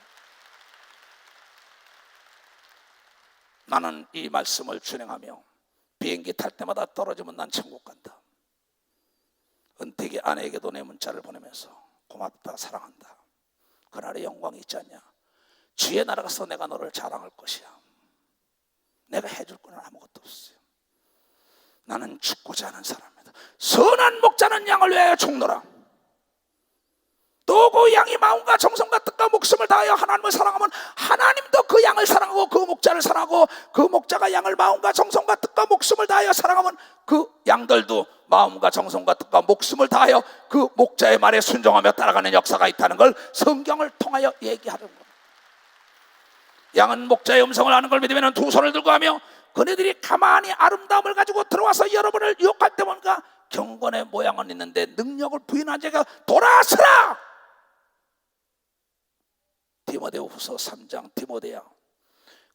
나는 이 말씀을 준행하며 비행기 탈 때마다 떨어지면 난 천국 간다. 은택이 아내에게도 내 문자를 보내면서 고맙다, 사랑한다. 그날의 영광이 있지 않냐? 주의 나라 가서 내가 너를 자랑할 것이야. 내가 해줄 건 아무것도 없어요. 나는 죽고자 하는 사람이다. 선한 목자는 양을 위하여 죽노라. 또 그 양이 마음과 정성과 뜻과 목숨을 다하여 하나님을 사랑하면 하나님도 그 양을 사랑하고 그 목자를 사랑하고, 그 목자가 양을 마음과 정성과 뜻과 목숨을 다하여 사랑하면 그 양들도 마음과 정성과 뜻과 목숨을 다하여 그 목자의 말에 순종하며 따라가는 역사가 있다는 걸 성경을 통하여 얘기하는 겁니다. 양은 목자의 음성을 아는 걸 믿으면 두 손을 들고 하며 그네들이 가만히 아름다움을 가지고 들어와서 여러분을 유혹할 때 뭔가 경건의 모양은 있는데 능력을 부인한 자가 돌아서라. 디모데후서 3장. 디모데야,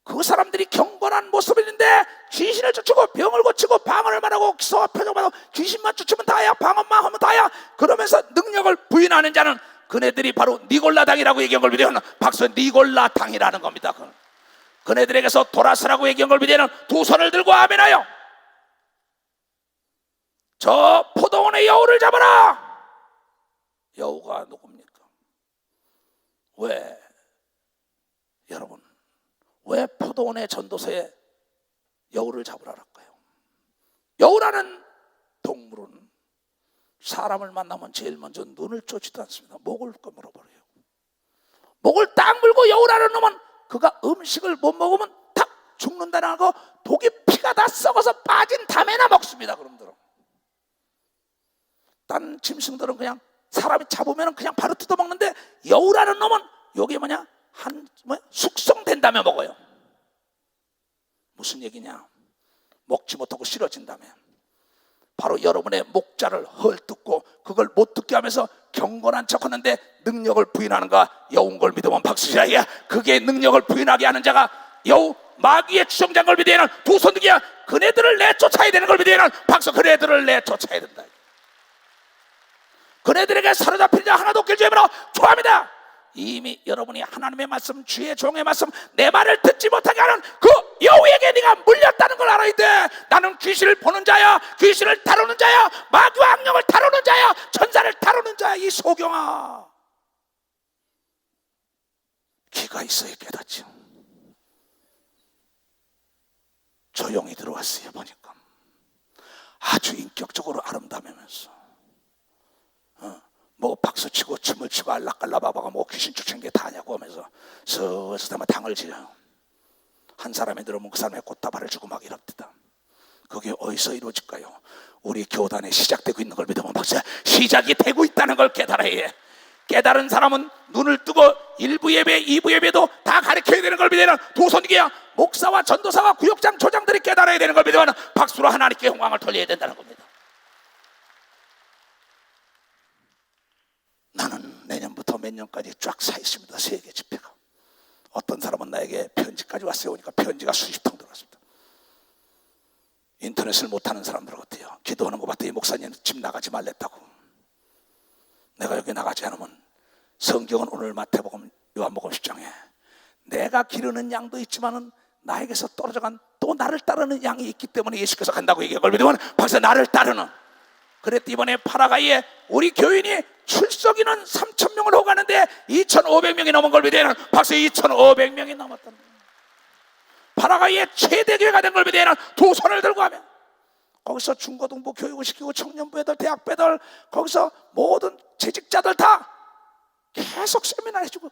그 사람들이 경건한 모습인데 귀신을 쫓고 병을 고치고 방언을 말하고 기소와 표적받고 귀신만 쫓으면 다야, 방언만 하면 다야 그러면서 능력을 부인하는 자는 그네들이 바로 니골라당이라고 얘기한 걸 믿으면 박수. 니골라당이라는 겁니다. 그네들에게서 돌아서라고 얘기한 걸 믿으면 두 손을 들고 아멘하여 저 포도원의 여우를 잡아라. 여우가 누굽니까? 왜 여러분, 왜 포도원의 전도서에 여우를 잡으러 갈까요? 여우라는 동물은 사람을 만나면 제일 먼저 눈을 쫓지도 않습니다. 목을 물어버려요. 목을 딱 물고 여우라는 놈은 그가 음식을 못 먹으면 탁 죽는다는 거, 독이 피가 다 썩어서 빠진 다음에나 먹습니다. 그놈들은. 딴 짐승들은 그냥 사람이 잡으면 그냥 바로 뜯어먹는데, 여우라는 놈은 요게 뭐냐? 숙성된 다음에 먹어요. 무슨 얘기냐? 먹지 못하고 싫어진 다음에 바로 여러분의 목자를 헐뜯고 그걸 못 듣게 하면서 경건한 척하는데 능력을 부인하는가? 여우인 걸 믿으면 박수시라야. 그게 능력을 부인하게 하는 자가 여우, 마귀의 추종자인 걸 믿어야 하는 두 손들기야. 그네들을 내쫓아야 되는 걸 믿어야 하는 박수. 그네들을 내쫓아야 된다. 그네들에게 사로잡힌 자 하나도 없길 주님으로 좋아합니다. 이미 여러분이 하나님의 말씀, 주의 종의 말씀, 내 말을 듣지 못하게 하는 그 여우에게 네가 물렸다는 걸 알아야 돼. 나는 귀신을 보는 자야, 귀신을 다루는 자야, 마귀와 악령을 다루는 자야, 천사를 다루는 자야. 이 소경아, 귀가 있어야 깨닫죠. 조용히 들어왔어요. 보니까 아주 인격적으로 아름다우면서 뭐 박수치고 춤을 추고 알락갈라바바가 뭐 귀신 쫓은 게 다냐고 하면서 서서히 당을 지어요. 한 사람이 들으면 그 사람의 꽃다발을 주고 막 이럽니다. 그게 어디서 이루어질까요? 우리 교단에 시작되고 있는 걸 믿으면 박수. 시작이 되고 있다는 걸 깨달아야 해. 깨달은 사람은 눈을 뜨고 1부 예배, 2부 예배도 다 가르쳐야 되는 걸 믿으면 두 손기야. 목사와 전도사와 구역장, 조장들이 깨달아야 되는 걸 믿으면 박수로 하나님께 영광을 돌려야 된다는 겁니다. 나는 내년부터 몇 년까지 쫙 사 있습니다. 세계 집회가. 어떤 사람은 나에게 편지까지 왔어요. 오니까 편지가 수십 통 들어왔습니다. 인터넷을 못하는 사람들 같아요. 기도하는 거 봤더니 목사님 집 나가지 말랬다고. 내가 여기 나가지 않으면 성경은 오늘 마태복음, 요한복음 10장에 내가 기르는 양도 있지만은 나에게서 떨어져간 또 나를 따르는 양이 있기 때문에 예수께서 간다고 얘기해. 그걸 믿으면 박사 나를 따르는. 그랬더니 이번에 파라과이에 우리 교인이 출석인은 3,000명을 호가는데 2,500명이 넘은 걸 믿어야 하는 박수. 2,500명이 넘었다는 거예요. 파라과이의 최대 교회가 된 걸 믿어야 하는 두 손을 들고 하면 거기서 중고등부 교육을 시키고 청년부 애들, 대학부 애들, 거기서 모든 재직자들 다 계속 세미나 해주고,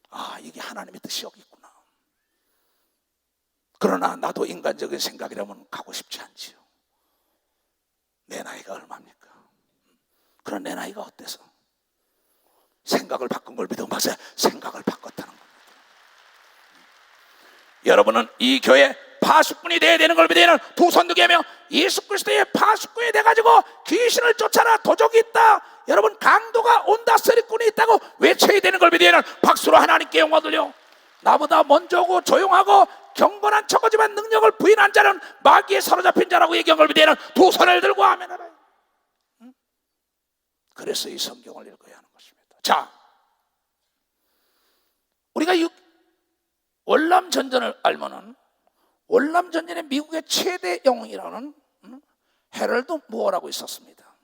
아, 이게 하나님의 뜻이 여기 있구나. 그러나 나도 인간적인 생각이라면 가고 싶지 않지요. 내 나이가 얼마입니까? 그런 내 나이가 어때서? 생각을 바꾼 걸 믿으면 박사, 생각을 바꿨다는 겁니다. 여러분은 이 교회 파수꾼이 되어야 되는 걸 믿어야 하는 두 손 들게 하며 예수 그리스도의 파수꾼이 돼가지고 귀신을 쫓아라, 도적이 있다, 여러분 강도가 온다, 서리꾼이 있다고 외쳐야 되는 걸 믿어야 하는 박수로 하나님께 영광 돌려. 나보다 먼저 오고 조용하고 경건한 척하지만 능력을 부인한 자는 마귀에 사로잡힌 자라고 얘기한 걸 믿어야 하는 두 손을 들고 아멘하라. 그래서 이 성경을 읽어야 하는 것입니다. 자, 우리가 월남전쟁을 알면은 월남전쟁에 미국의 최대 영웅이라는 해럴드 무어라고 있었습니다.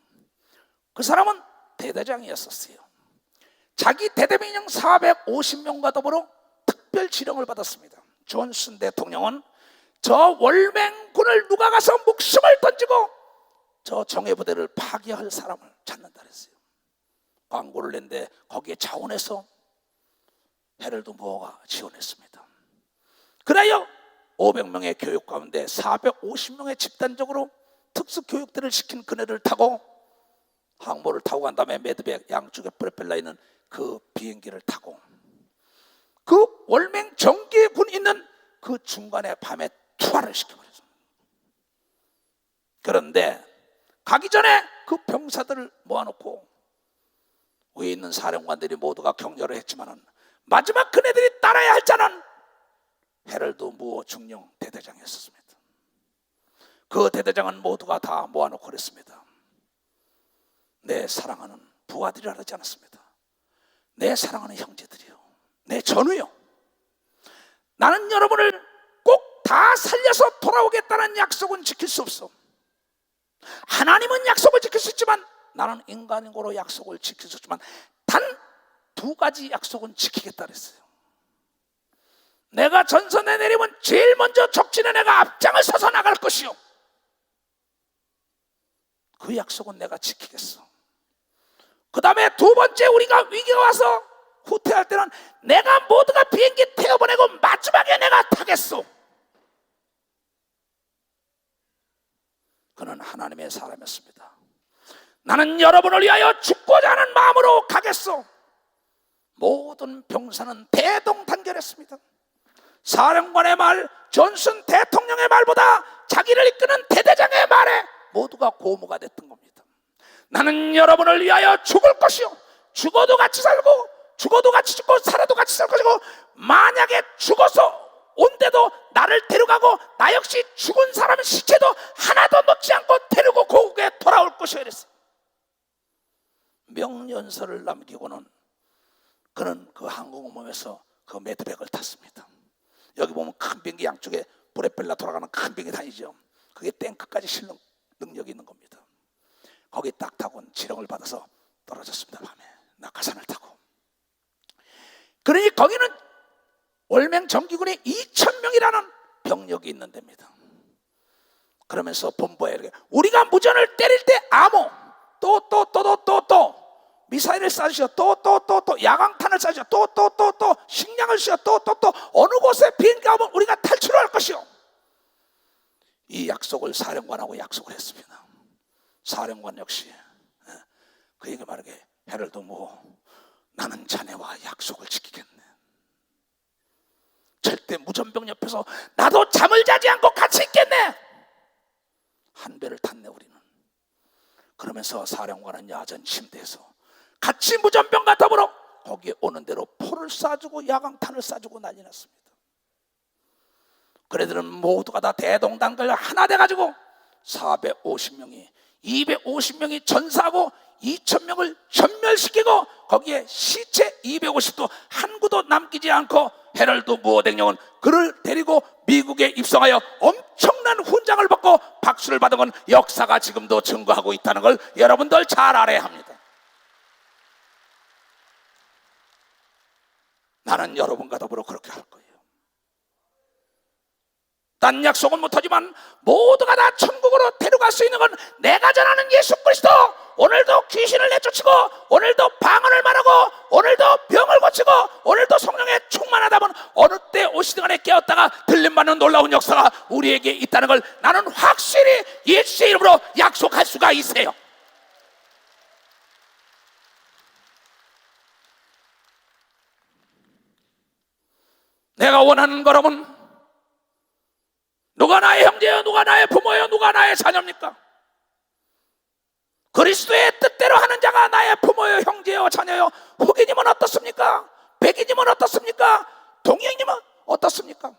그 사람은 대대장이었었어요. 자기 대대민영 450명과 더불어 특별 지령을 받았습니다. 존슨 대통령은 저 월맹군을 누가 가서 목숨을 던지고 저 정예부대를 파괴할 사람을 찾는다 그랬어요. 광고를 냈는데 거기에 자원해서 해럴드 무어가 지원했습니다. 그래요 500명의 교육 가운데 450명의 집단적으로 특수교육대를 시킨 그네를 타고 항모를 타고 간 다음에 매드백 양쪽에 프로펠러 있는 그 비행기를 타고 그 월맹 정기군 있는 그 중간에 밤에 투하를 시켜버렸습니다. 그런데 가기 전에 그 병사들을 모아놓고 위에 있는 사령관들이 모두가 격려를 했지만은 마지막 그네들이 따라야 할 자는 해럴드 무어 중령 대대장이었습니다. 그 대대장은 모두가 다 모아놓고 그랬습니다. 내 사랑하는 부하들이라 하지 않았습니다. 내 사랑하는 형제들이요, 내 전우요, 나는 여러분을 꼭 다 살려서 돌아오겠다는 약속은 지킬 수 없어. 하나님은 약속을 지킬 수 있지만 나는 인간으로 약속을 지킬 수 없지만 단 두 가지 약속은 지키겠다 그랬어요. 내가 전선에 내리면 제일 먼저 적진에 내가 앞장을 서서 나갈 것이요, 그 약속은 내가 지키겠어. 그 다음에 두 번째, 우리가 위기가 와서 후퇴할 때는 내가 모두가 비행기 태워보내고 마지막에 내가 타겠소. 그는 하나님의 사람이었습니다. 나는 여러분을 위하여 죽고자 하는 마음으로 가겠소. 모든 병사는 대동단결했습니다. 사령관의 말, 존슨 대통령의 말보다 자기를 이끄는 대대장의 말에 모두가 고무가 됐던 겁니다. 나는 여러분을 위하여 죽을 것이요, 죽어도 같이 살고 죽어도 같이 죽고 살아도 같이 살 것이고, 만약에 죽어서 온데도 나를 데려가고 나 역시 죽은 사람의 시체도 하나도 놓지 않고 데리고 고국에 돌아올 것이요 이랬어요. 명연설을 남기고는 그는 그 항공모함에서 그 매드백을 탔습니다. 여기 보면 큰 비행기 양쪽에 브레펠라 돌아가는 큰 비행기 다니죠. 그게 탱크까지 실는 능력이 있는 겁니다. 거기 딱 타고 지령을 받아서 떨어졌습니다. 밤에 낙하산을 타고. 그러니 거기는 월맹 정기군이 2,000명이라는 병력이 있는 데입니다. 그러면서 본부에 이렇게, 우리가 무전을 때릴 때 암호 또 미사일을 쏴주시오, 또 야광탄을 쏴주시오, 또 식량을 쏘시오, 또 어느 곳에 비행기가 오면 우리가 탈출할 것이오. 이 약속을 사령관하고 약속을 했습니다. 사령관 역시 그에게 말하게, 헤럴드 뭐, 나는 자네와 약속을 지키겠네. 절대 무전병 옆에서 나도 잠을 자지 않고 같이 있겠네. 한 배를 탔네 우리는. 그러면서 사령관은 야전 침대에서 같이 무전병과 더불어 거기에 오는 대로 포를 쏴주고 야광탄을 쏴주고 난리 났습니다. 그래들은 모두가 다 대동단결 하나 돼가지고 450명이 250명이 전사하고 2,000명을 전멸시키고 거기에 시체 250도 한 구도 남기지 않고 헤럴드 무어 대령은 그를 데리고 미국에 입성하여 엄청난 훈장을 받고 박수를 받은 건 역사가 지금도 증거하고 있다는 걸 여러분들 잘 알아야 합니다. 나는 여러분과 더불어 그렇게 할 거예요. 딴 약속은 못하지만 모두가 다 천국으로 데려갈 수 있는 건 내가 전하는 예수 그리스도. 오늘도 귀신을 내쫓고, 오늘도 방언을 말하고, 오늘도 병을 고치고, 오늘도 성령에 충만하다면 어느 때 오시든 간에 깨었다가 들림받는 놀라운 역사가 우리에게 있다는 걸 나는 확실히 예수의 이름으로 약속할 수가 있어요. 내가 원하는 거라면 누가 나의 형제요, 누가 나의 부모요, 누가 나의 자녀입니까? 그리스도의 뜻대로 하는 자가 나의 부모요, 형제요, 자녀요. 흑인이면 어떻습니까? 백인이면 어떻습니까? 동양이면 어떻습니까?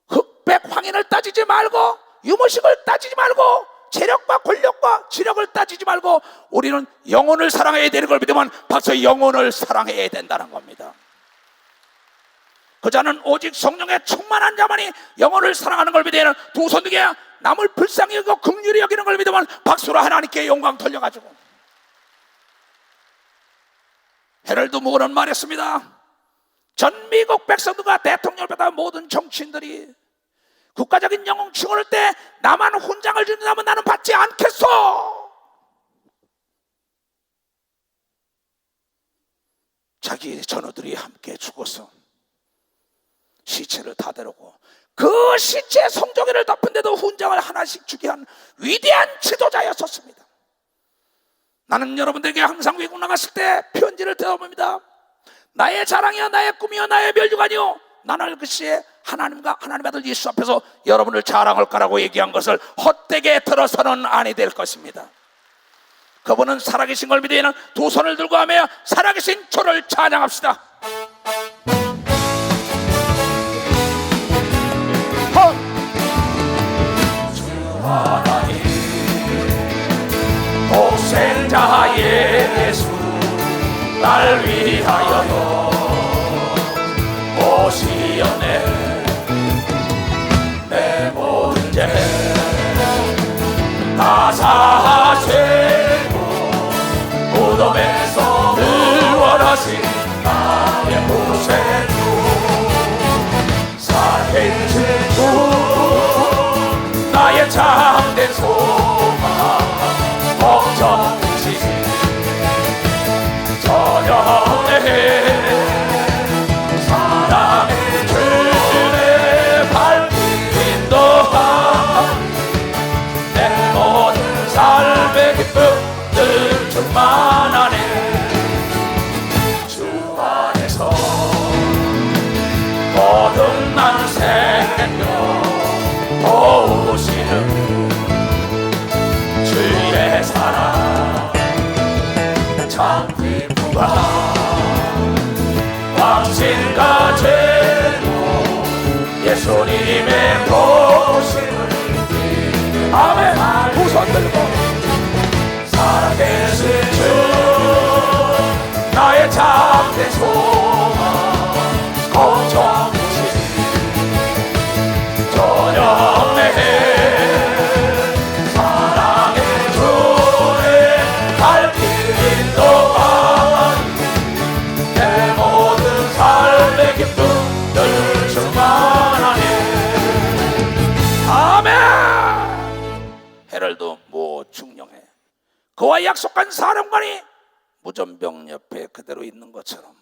흑백 황인을 따지지 말고, 유무식을 따지지 말고, 재력과 권력과 지력을 따지지 말고 우리는 영혼을 사랑해야 되는 걸 믿으면 벌써 영혼을 사랑해야 된다는 겁니다. 그 자는 오직 성령에 충만한 자만이 영혼을 사랑하는 걸 믿으면 두 손 두개 남을 불쌍히 여기고 긍휼히 여기는 걸 믿으면 박수로 하나님께 영광 돌려가지고. 헤럴드 무어는 말했습니다. 전 미국 백성들과 대통령을 받아 모든 정치인들이 국가적인 영웅 칭호를 때 나만 훈장을 준다면 나는 받지 않겠소. 자기 전우들이 함께 죽어서 시체를 다 데려고 그 시체 성조기를 덮은데도 훈장을 하나씩 주게 한 위대한 지도자였었습니다. 나는 여러분들에게 항상 외국 나갔을 때 편지를 대어봅니다. 나의 자랑이요, 나의 꿈이요, 나의 멸류관이요, 나는 그 시에 하나님과 하나님의 아들 예수 앞에서 여러분을 자랑할 거라고 얘기한 것을 헛되게 들어서는 아니 될 것입니다. 그분은 살아계신 걸 믿으면 두 손을 들고 하며 살아계신 주를 찬양합시다. 하나님 독생자 예수 날 위하여 오시었네. 내 모든 죄 다 사하시고 무덤에서 늘 원하신 나의 구세 참된 소망 걱정이지 전혀 사랑의 주의 밝힌 동안 내 모든 삶의 기쁨 늘 충만하네. 주 안에서 거듭난 생명 도우시는 주의 사랑 참 기쁘다. 확신 가지고 예수님의 도심을 아멘. 두 손 들고 살아계신 주 나의 참된 소망 걱정이지 전혀 없네. 사랑의 주의 밝힌 동안 내 모든 삶의 기쁨 늘 충만하네. 아멘. 헤럴드 모 중령에 그와 약속한 사령관이 무전병 옆에 그대로 있는 것처럼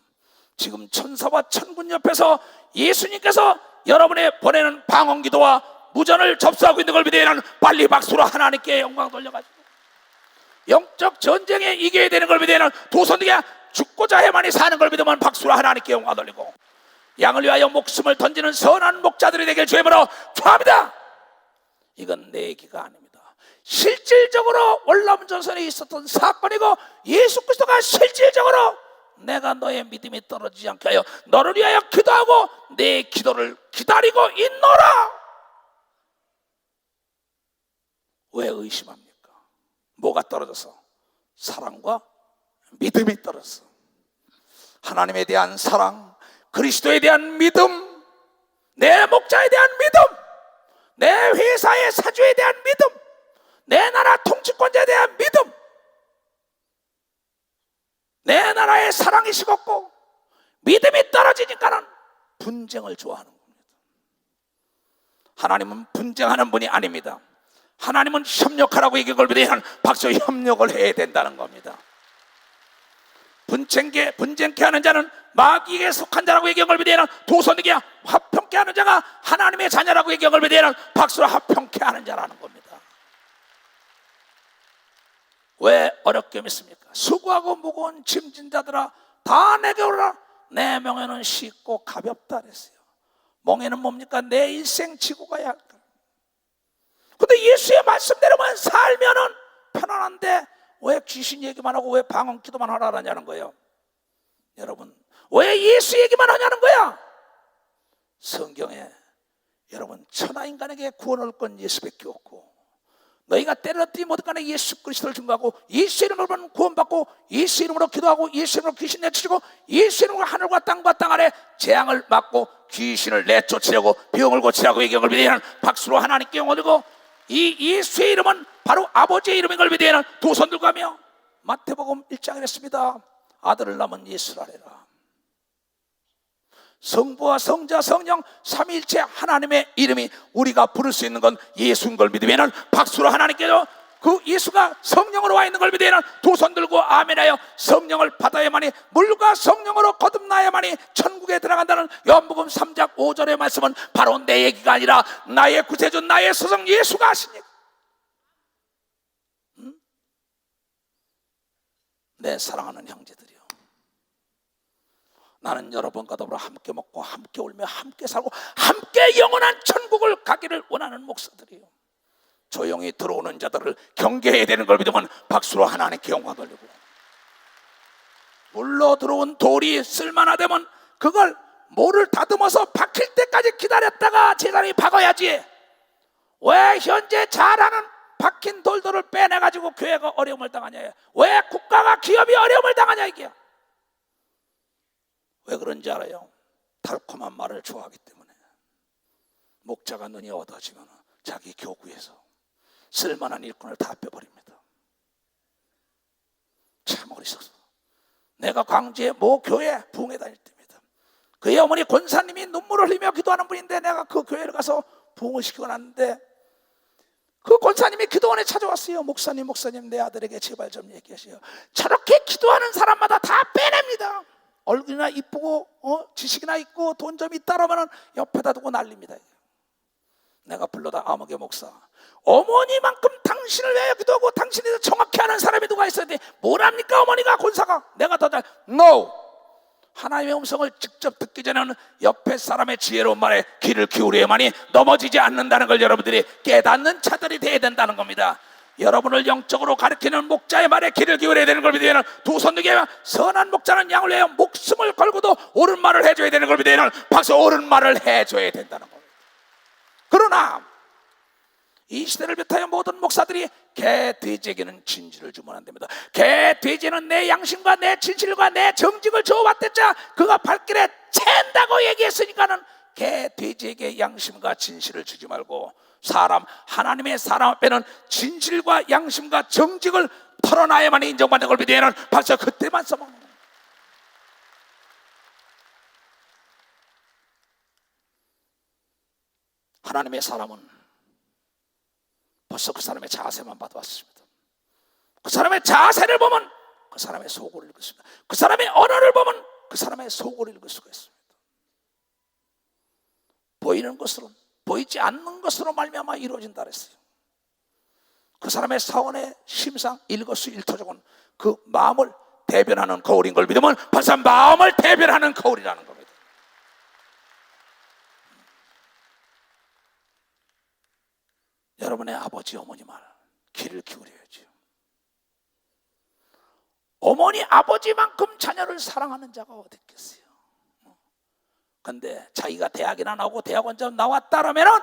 지금 천사와 천군 옆에서 예수님께서 여러분의 보내는 방언기도와 무전을 접수하고 있는 걸 믿으면 빨리 박수로 하나님께 영광 돌려가지고 영적 전쟁에 이겨야 되는 걸 믿으면 두 손 들게 죽고자 해만이 사는 걸 믿으면 박수로 하나님께 영광 돌리고 양을 위하여 목숨을 던지는 선한 목자들이 되길 주의 이름으로 축원합니다. 이건 내 얘기가 아닙니다. 실질적으로 월남전선에 있었던 사건이고 예수 그리스도가 실질적으로 내가 너의 믿음이 떨어지지 않게 하여 너를 위하여 기도하고 내 기도를 기다리고 있노라. 왜 의심합니까? 뭐가 떨어져서? 사랑과 믿음이 떨어졌어. 하나님에 대한 사랑, 그리스도에 대한 믿음, 내 목자에 대한 믿음, 내 회사의 사주에 대한 믿음, 내 나라 통치권자에 대한 믿음, 내 나라의 사랑이 식었고 믿음이 떨어지니까는 분쟁을 좋아하는 겁니다. 하나님은 분쟁하는 분이 아닙니다. 하나님은 협력하라고 얘기한 걸 믿으면 박수 협력을 해야 된다는 겁니다. 분쟁케 하는 자는 마귀에게 속한 자라고 얘기한 걸 믿으면 두 손 들게 화평케 하는 자가 하나님의 자녀라고 얘기한 걸 믿으면 박수로 화평케 하는 자라는 겁니다. 왜 어렵게 믿습니까? 수고하고 무거운 짐진 자들아 다 내게 오라. 내 멍에는 쉽고 가볍다 그랬어요. 멍에는 뭡니까? 내 인생 지고 가야 할까. 근데 예수의 말씀대로만 살면은 편안한데 왜 귀신 얘기만 하고 왜 방언 기도만 하라냐는 거예요. 여러분 왜 예수 얘기만 하냐는 거야. 성경에 여러분 천하인간에게 구원을 건 예수밖에 없고 너희가 때렸더니 뭐든 간에 예수 그리스도를 증거하고 예수 이름으로 구원받고 예수 이름으로 기도하고 예수 이름으로 귀신 내쫓고 예수 이름으로 하늘과 땅과 땅 아래 재앙을 막고 귀신을 내쫓으려고 병을 고치라고 얘기한 걸 믿으면 박수로 하나님께 영광 돌리고 이 예수의 이름은 바로 아버지의 이름인 걸 믿으면 두 손 들고 하며 마태복음 1장에 했습니다. 아들을 낳은 예수라 하라. 성부와 성자 성령 삼위일체 하나님의 이름이 우리가 부를 수 있는 건 예수인 걸 믿으면 박수로 하나님께서 그 예수가 성령으로 와 있는 걸 믿으면 두 손 들고 아멘하여 성령을 받아야만이 물과 성령으로 거듭나야만이 천국에 들어간다는 요한복음 3장 5절의 말씀은 바로 내 얘기가 아니라 나의 구세주 나의 스승 예수가 하시니까. 내 사랑하는 형제들이요, 나는 여러분과 더불어 함께 먹고 함께 울며 함께 살고 함께 영원한 천국을 가기를 원하는 목사들이요, 조용히 들어오는 자들을 경계해야 되는 걸 믿으면 박수로 하나님께 영광 돌리고, 물로 들어온 돌이 쓸만하다면 그걸 모를 다듬어서 박힐 때까지 기다렸다가 제자리 박아야지. 왜 현재 잘하는 박힌 돌들을 빼내가지고 교회가 어려움을 당하냐, 왜 국가가 기업이 어려움을 당하냐, 이게 왜 그런지 알아요? 달콤한 말을 좋아하기 때문에. 목자가 눈이 어두워지면 자기 교구에서 쓸만한 일꾼을 다 빼버립니다. 참 어리석어. 내가 광주의 모 교회 부흥회 다닐 때입니다. 그의 어머니 권사님이 눈물을 흘리며 기도하는 분인데 내가 그 교회를 가서 부흥을 시키고 났는데 그 권사님이 기도원에 찾아왔어요. 목사님 내 아들에게 제발 좀 얘기하세요. 저렇게 기도하는 사람마다 다 빼냅니다. 얼굴이나 이쁘고 지식이나 있고 돈 좀 있다라면 옆에다 두고 난립니다. 내가 불러다 아무개 목사, 어머니만큼 당신을 위하여 기도하고 당신에 대해서 정확히 아는 사람이 누가 있어야 돼? 뭐랍니까 어머니가 권사가? 내가 더 잘 No! 하나님의 음성을 직접 듣기 전에는 옆에 사람의 지혜로운 말에 귀를 기울여야만이 넘어지지 않는다는 걸 여러분들이 깨닫는 차들이 되어야 된다는 겁니다. 여러분을 영적으로 가르치는 목자의 말에 귀를 기울여야 되는 걸 믿으면 두 손 들게 선한 목자는 양을 위하여 목숨을 걸고도 옳은 말을 해줘야 되는 걸 믿으면 박수 옳은 말을 해줘야 된다는 겁니다. 그러나 이 시대를 비롯하여 모든 목사들이 개 돼지에게는 진실을 주면 안 됩니다. 개 돼지는 내 양심과 내 진실과 내 정직을 줘왔댔자 그가 발길에 챈다고 얘기했으니까는 개 돼지에게 양심과 진실을 주지 말고 하나님의 사람 앞에는 진실과 양심과 정직을 털어놔야만 인정받는 걸 믿으면 벌써 그때만 써먹는 거예요. 하나님의 사람은 벌써 그 사람의 자세만 봐도 왔습니다. 그 사람의 자세를 보면 그 사람의 속을 읽을 수가 있습니다. 그 사람의 언어를 보면 그 사람의 속을 읽을 수가 있습니다. 보이는 것으로 보이지 않는 것으로 말미암아 이루어진다 그랬어요. 그 사람의 사원의 심상 일거수일투족은 그 마음을 대변하는 거울인 걸 믿으면 벌써 마음을 대변하는 거울이라는 겁니다. 여러분의 아버지 어머니 말 귀를 기울여야죠. 어머니 아버지만큼 자녀를 사랑하는 자가 어디 있겠어요? 근데 자기가 대학이나 나오고 대학원 좀 나왔다라면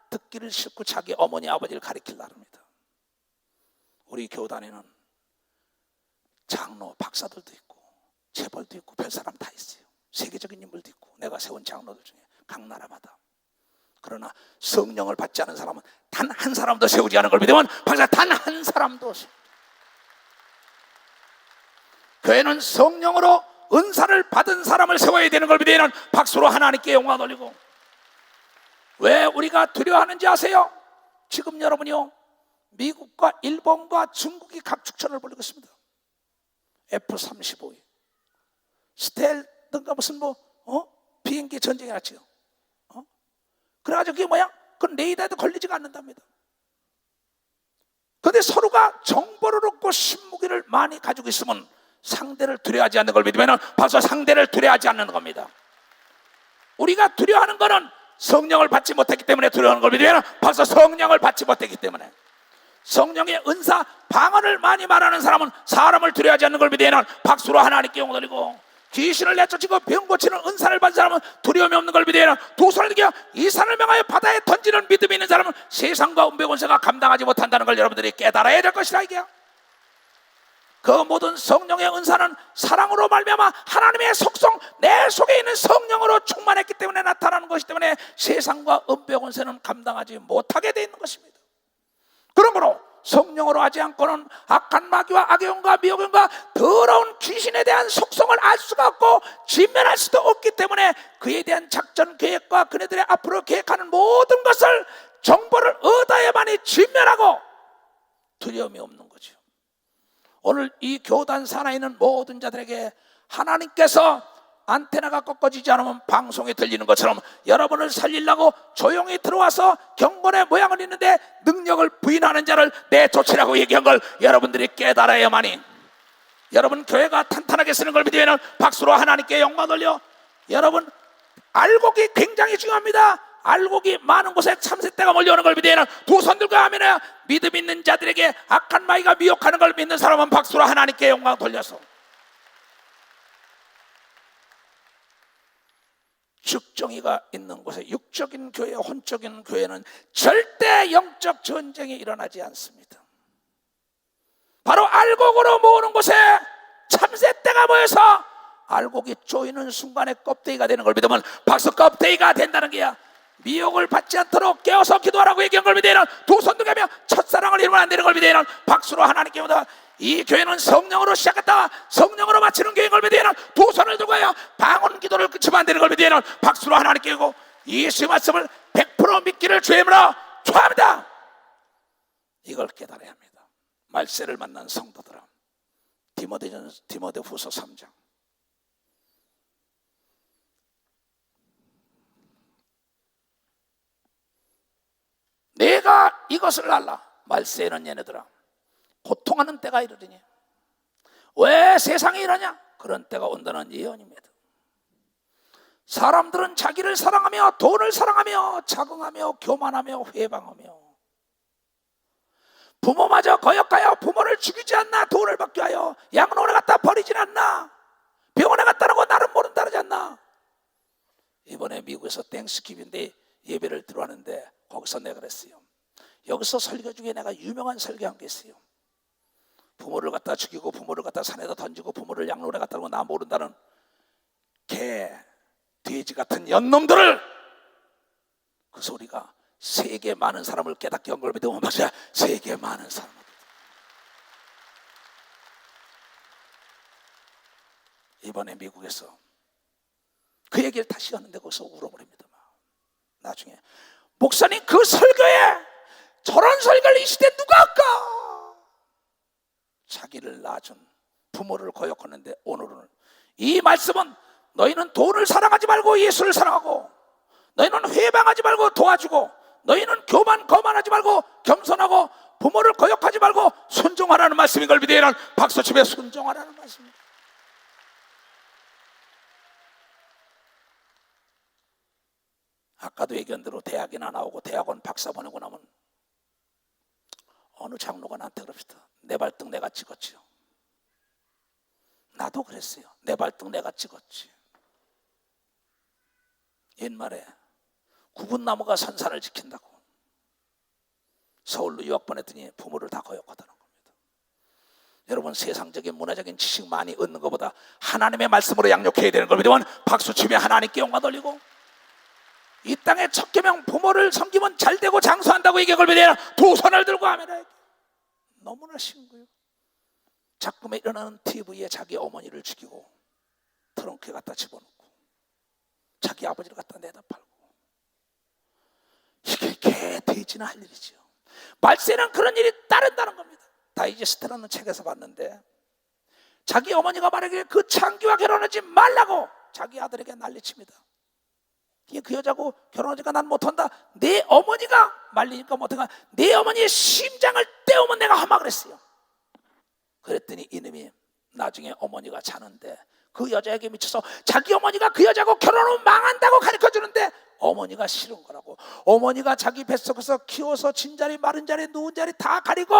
듣기를 싫고 자기 어머니 아버지를 가리키려 합니다. 우리 교단에는 장로 박사들도 있고 재벌도 있고 별 사람 다 있어요. 세계적인 인물도 있고 내가 세운 장로들 중에 각 나라마다. 그러나 성령을 받지 않은 사람은 단 한 사람도 세우지 않은 걸 믿으면 박사 단 한 사람도 교회는 성령으로 은사를 받은 사람을 세워야 되는 걸 믿으면 박수로 하나님께 영광 돌리고. 왜 우리가 두려워하는지 아세요? 지금 여러분이요 미국과 일본과 중국이 각축전을 벌이고 있습니다. F-35 스텔든가 무슨 비행기 전쟁이 났지요. 그래가지고 그게 뭐야? 그건 레이더에도 걸리지가 않는답니다. 그런데 서로가 정보를 얻고 신무기를 많이 가지고 있으면 상대를 두려워하지 않는 걸 믿으면 벌써 상대를 두려워하지 않는 겁니다. 우리가 두려워하는 거는 성령을 받지 못했기 때문에 두려워하는 걸 믿으면 벌써 성령을 받지 못했기 때문에. 성령의 은사 방언을 많이 말하는 사람은 사람을 두려워하지 않는 걸 믿으면 박수로 하나님께 영광 돌리고, 귀신을 내쫓고 병 고치는 은사를 받은 사람은 두려움이 없는 걸 믿어야 두 손을 들겨 이 산을 명하여 바다에 던지는 믿음이 있는 사람은 세상과 은배권세가 감당하지 못한다는 걸 여러분들이 깨달아야 될 것이라. 이게 그 모든 성령의 은사는 사랑으로 말미암아 하나님의 속성 내 속에 있는 성령으로 충만했기 때문에 나타나는 것이기 때문에 세상과 은배권세는 감당하지 못하게 되어 있는 것입니다. 그러므로 성령으로 하지 않고는 악한 마귀와 악의 영과 미혹의 영과 더러운 귀신에 대한 속성을 알 수가 없고 진면할 수도 없기 때문에 그에 대한 작전 계획과 그네들의 앞으로 계획하는 모든 것을 정보를 얻어야만이 진면하고 두려움이 없는 거죠. 오늘 이 교단 산하에 있는 모든 자들에게 하나님께서 안테나가 꺾어지지 않으면 방송에 들리는 것처럼 여러분을 살리려고 조용히 들어와서 경건의 모양을 있는데 능력을 부인하는 자를 내쫓으라고 얘기한 걸 여러분들이 깨달아야만이 여러분 교회가 탄탄하게 쓰는 걸 믿으면 박수로 하나님께 영광 돌려. 여러분 알곡이 굉장히 중요합니다. 알곡이 많은 곳에 참새떼가 몰려오는 걸 믿으면 두 손 들고 하면 믿음 있는 자들에게 악한 마귀가 미혹하는 걸 믿는 사람은 박수로 하나님께 영광 돌려서. 육정이가 있는 곳에 육적인 교회, 혼적인 교회는 절대 영적 전쟁이 일어나지 않습니다. 바로 알곡으로 모으는 곳에 참새떼가 모여서 알곡이 쪼이는 순간에 껍데기가 되는 걸 믿으면 박수 껍데기가 된다는 게야. 미혹을 받지 않도록 깨어서 기도하라고 얘기한 걸 믿으면 두 손 들고 하며 첫사랑을 이루면 안 되는 걸 믿으면 박수로 하나님께 보다. 이 교회는 성령으로 시작했다가 성령으로 마치는 교회인 걸 믿으면 두 손을 들고 해요. 방언 기도를 끝이면 안 되는 걸 믿으면 박수로 하나님께 하고 예수의 말씀을 100% 믿기를 주임으로 축원합니다. 이걸 깨달아야 합니다. 말세를 만난 성도들아, 디모데후서 3장. 내가 이것을 알라. 말세에는 얘네들아 고통하는 때가 이르리니. 왜 세상에 이러냐? 그런 때가 온다는 예언입니다. 사람들은 자기를 사랑하며 돈을 사랑하며 자긍하며 교만하며 회방하며 부모마저 거역하여 부모를 죽이지 않나, 돈을 받게 하여 양로원에 갖다 버리진 않나, 병원에 갖다 놓고 나를 모른다 그러지 않나. 이번에 미국에서 땡스기빙인데 예배를 들어왔는데 거기서 내가 그랬어요. 여기서 설교 중에 내가 유명한 설교한 게 있어요. 부모를 갖다 죽이고 부모를 갖다 산에다 던지고 부모를 양로원에 갖다 놓고 나 모른다는 개, 돼지 같은 연놈들을, 그 소리가 세계 많은 사람을 깨닫게 한 걸 믿으면 맞아요. 세계 많은 사람을. 이번에 미국에서 그 얘기를 다시 하는데 거기서 울어버립니다. 나중에 목사님, 그 설교에 저런 설교를 이 시대에 누가 할까? 자기를 낳아준 부모를 거역하는데 오늘은 이 말씀은 너희는 돈을 사랑하지 말고 예수를 사랑하고, 너희는 회방하지 말고 도와주고, 너희는 거만하지 말고 겸손하고, 부모를 거역하지 말고 순종하라는 말씀인 걸 믿어야. 박수치며 순종하라는 말씀입니다. 아까도 얘기한 대로 대학이나 나오고 대학원 박사 보내고 나면 어느 장로가 나한테 그럽시다. 내 발등 내가 찍었지요. 나도 그랬어요. 내 발등 내가 찍었지. 옛말에 구분나무가 선산을 지킨다고 서울로 유학 보냈더니 부모를 다 거역하다는 겁니다. 여러분, 세상적인 문화적인 지식 많이 얻는 것보다 하나님의 말씀으로 양육해야 되는 걸 믿으면 박수치며 하나님께 영광 돌리고, 이 땅의 첫 계명 부모를 섬기면 잘되고 장수한다고 얘기한 걸 믿어야 두 손을 들고 하면 너무나 쉬운 거예요. 작품에 일어나는 TV에 자기 어머니를 죽이고 트렁크에 갖다 집어넣고 자기 아버지를 갖다 내다 팔고, 이게 개 돼지나 할 일이죠. 말세는 그런 일이 따른다는 겁니다. 다이제스트라는 책에서 봤는데 자기 어머니가 말하기를 그 창기와 결혼하지 말라고 자기 아들에게 난리칩니다. 그 여자고 결혼하니까 난 못한다. 내 어머니가 말리니까 못한다. 내 어머니의 심장을 떼우면 내가 하마 그랬어요. 그랬더니 이놈이 나중에 어머니가 자는데 그 여자에게 미쳐서 자기 어머니가 그 여자하고 결혼하면 망한다고 가르쳐주는데 어머니가 싫은 거라고. 어머니가 자기 뱃속에서 키워서 진자리 마른 자리 누운 자리 다 가리고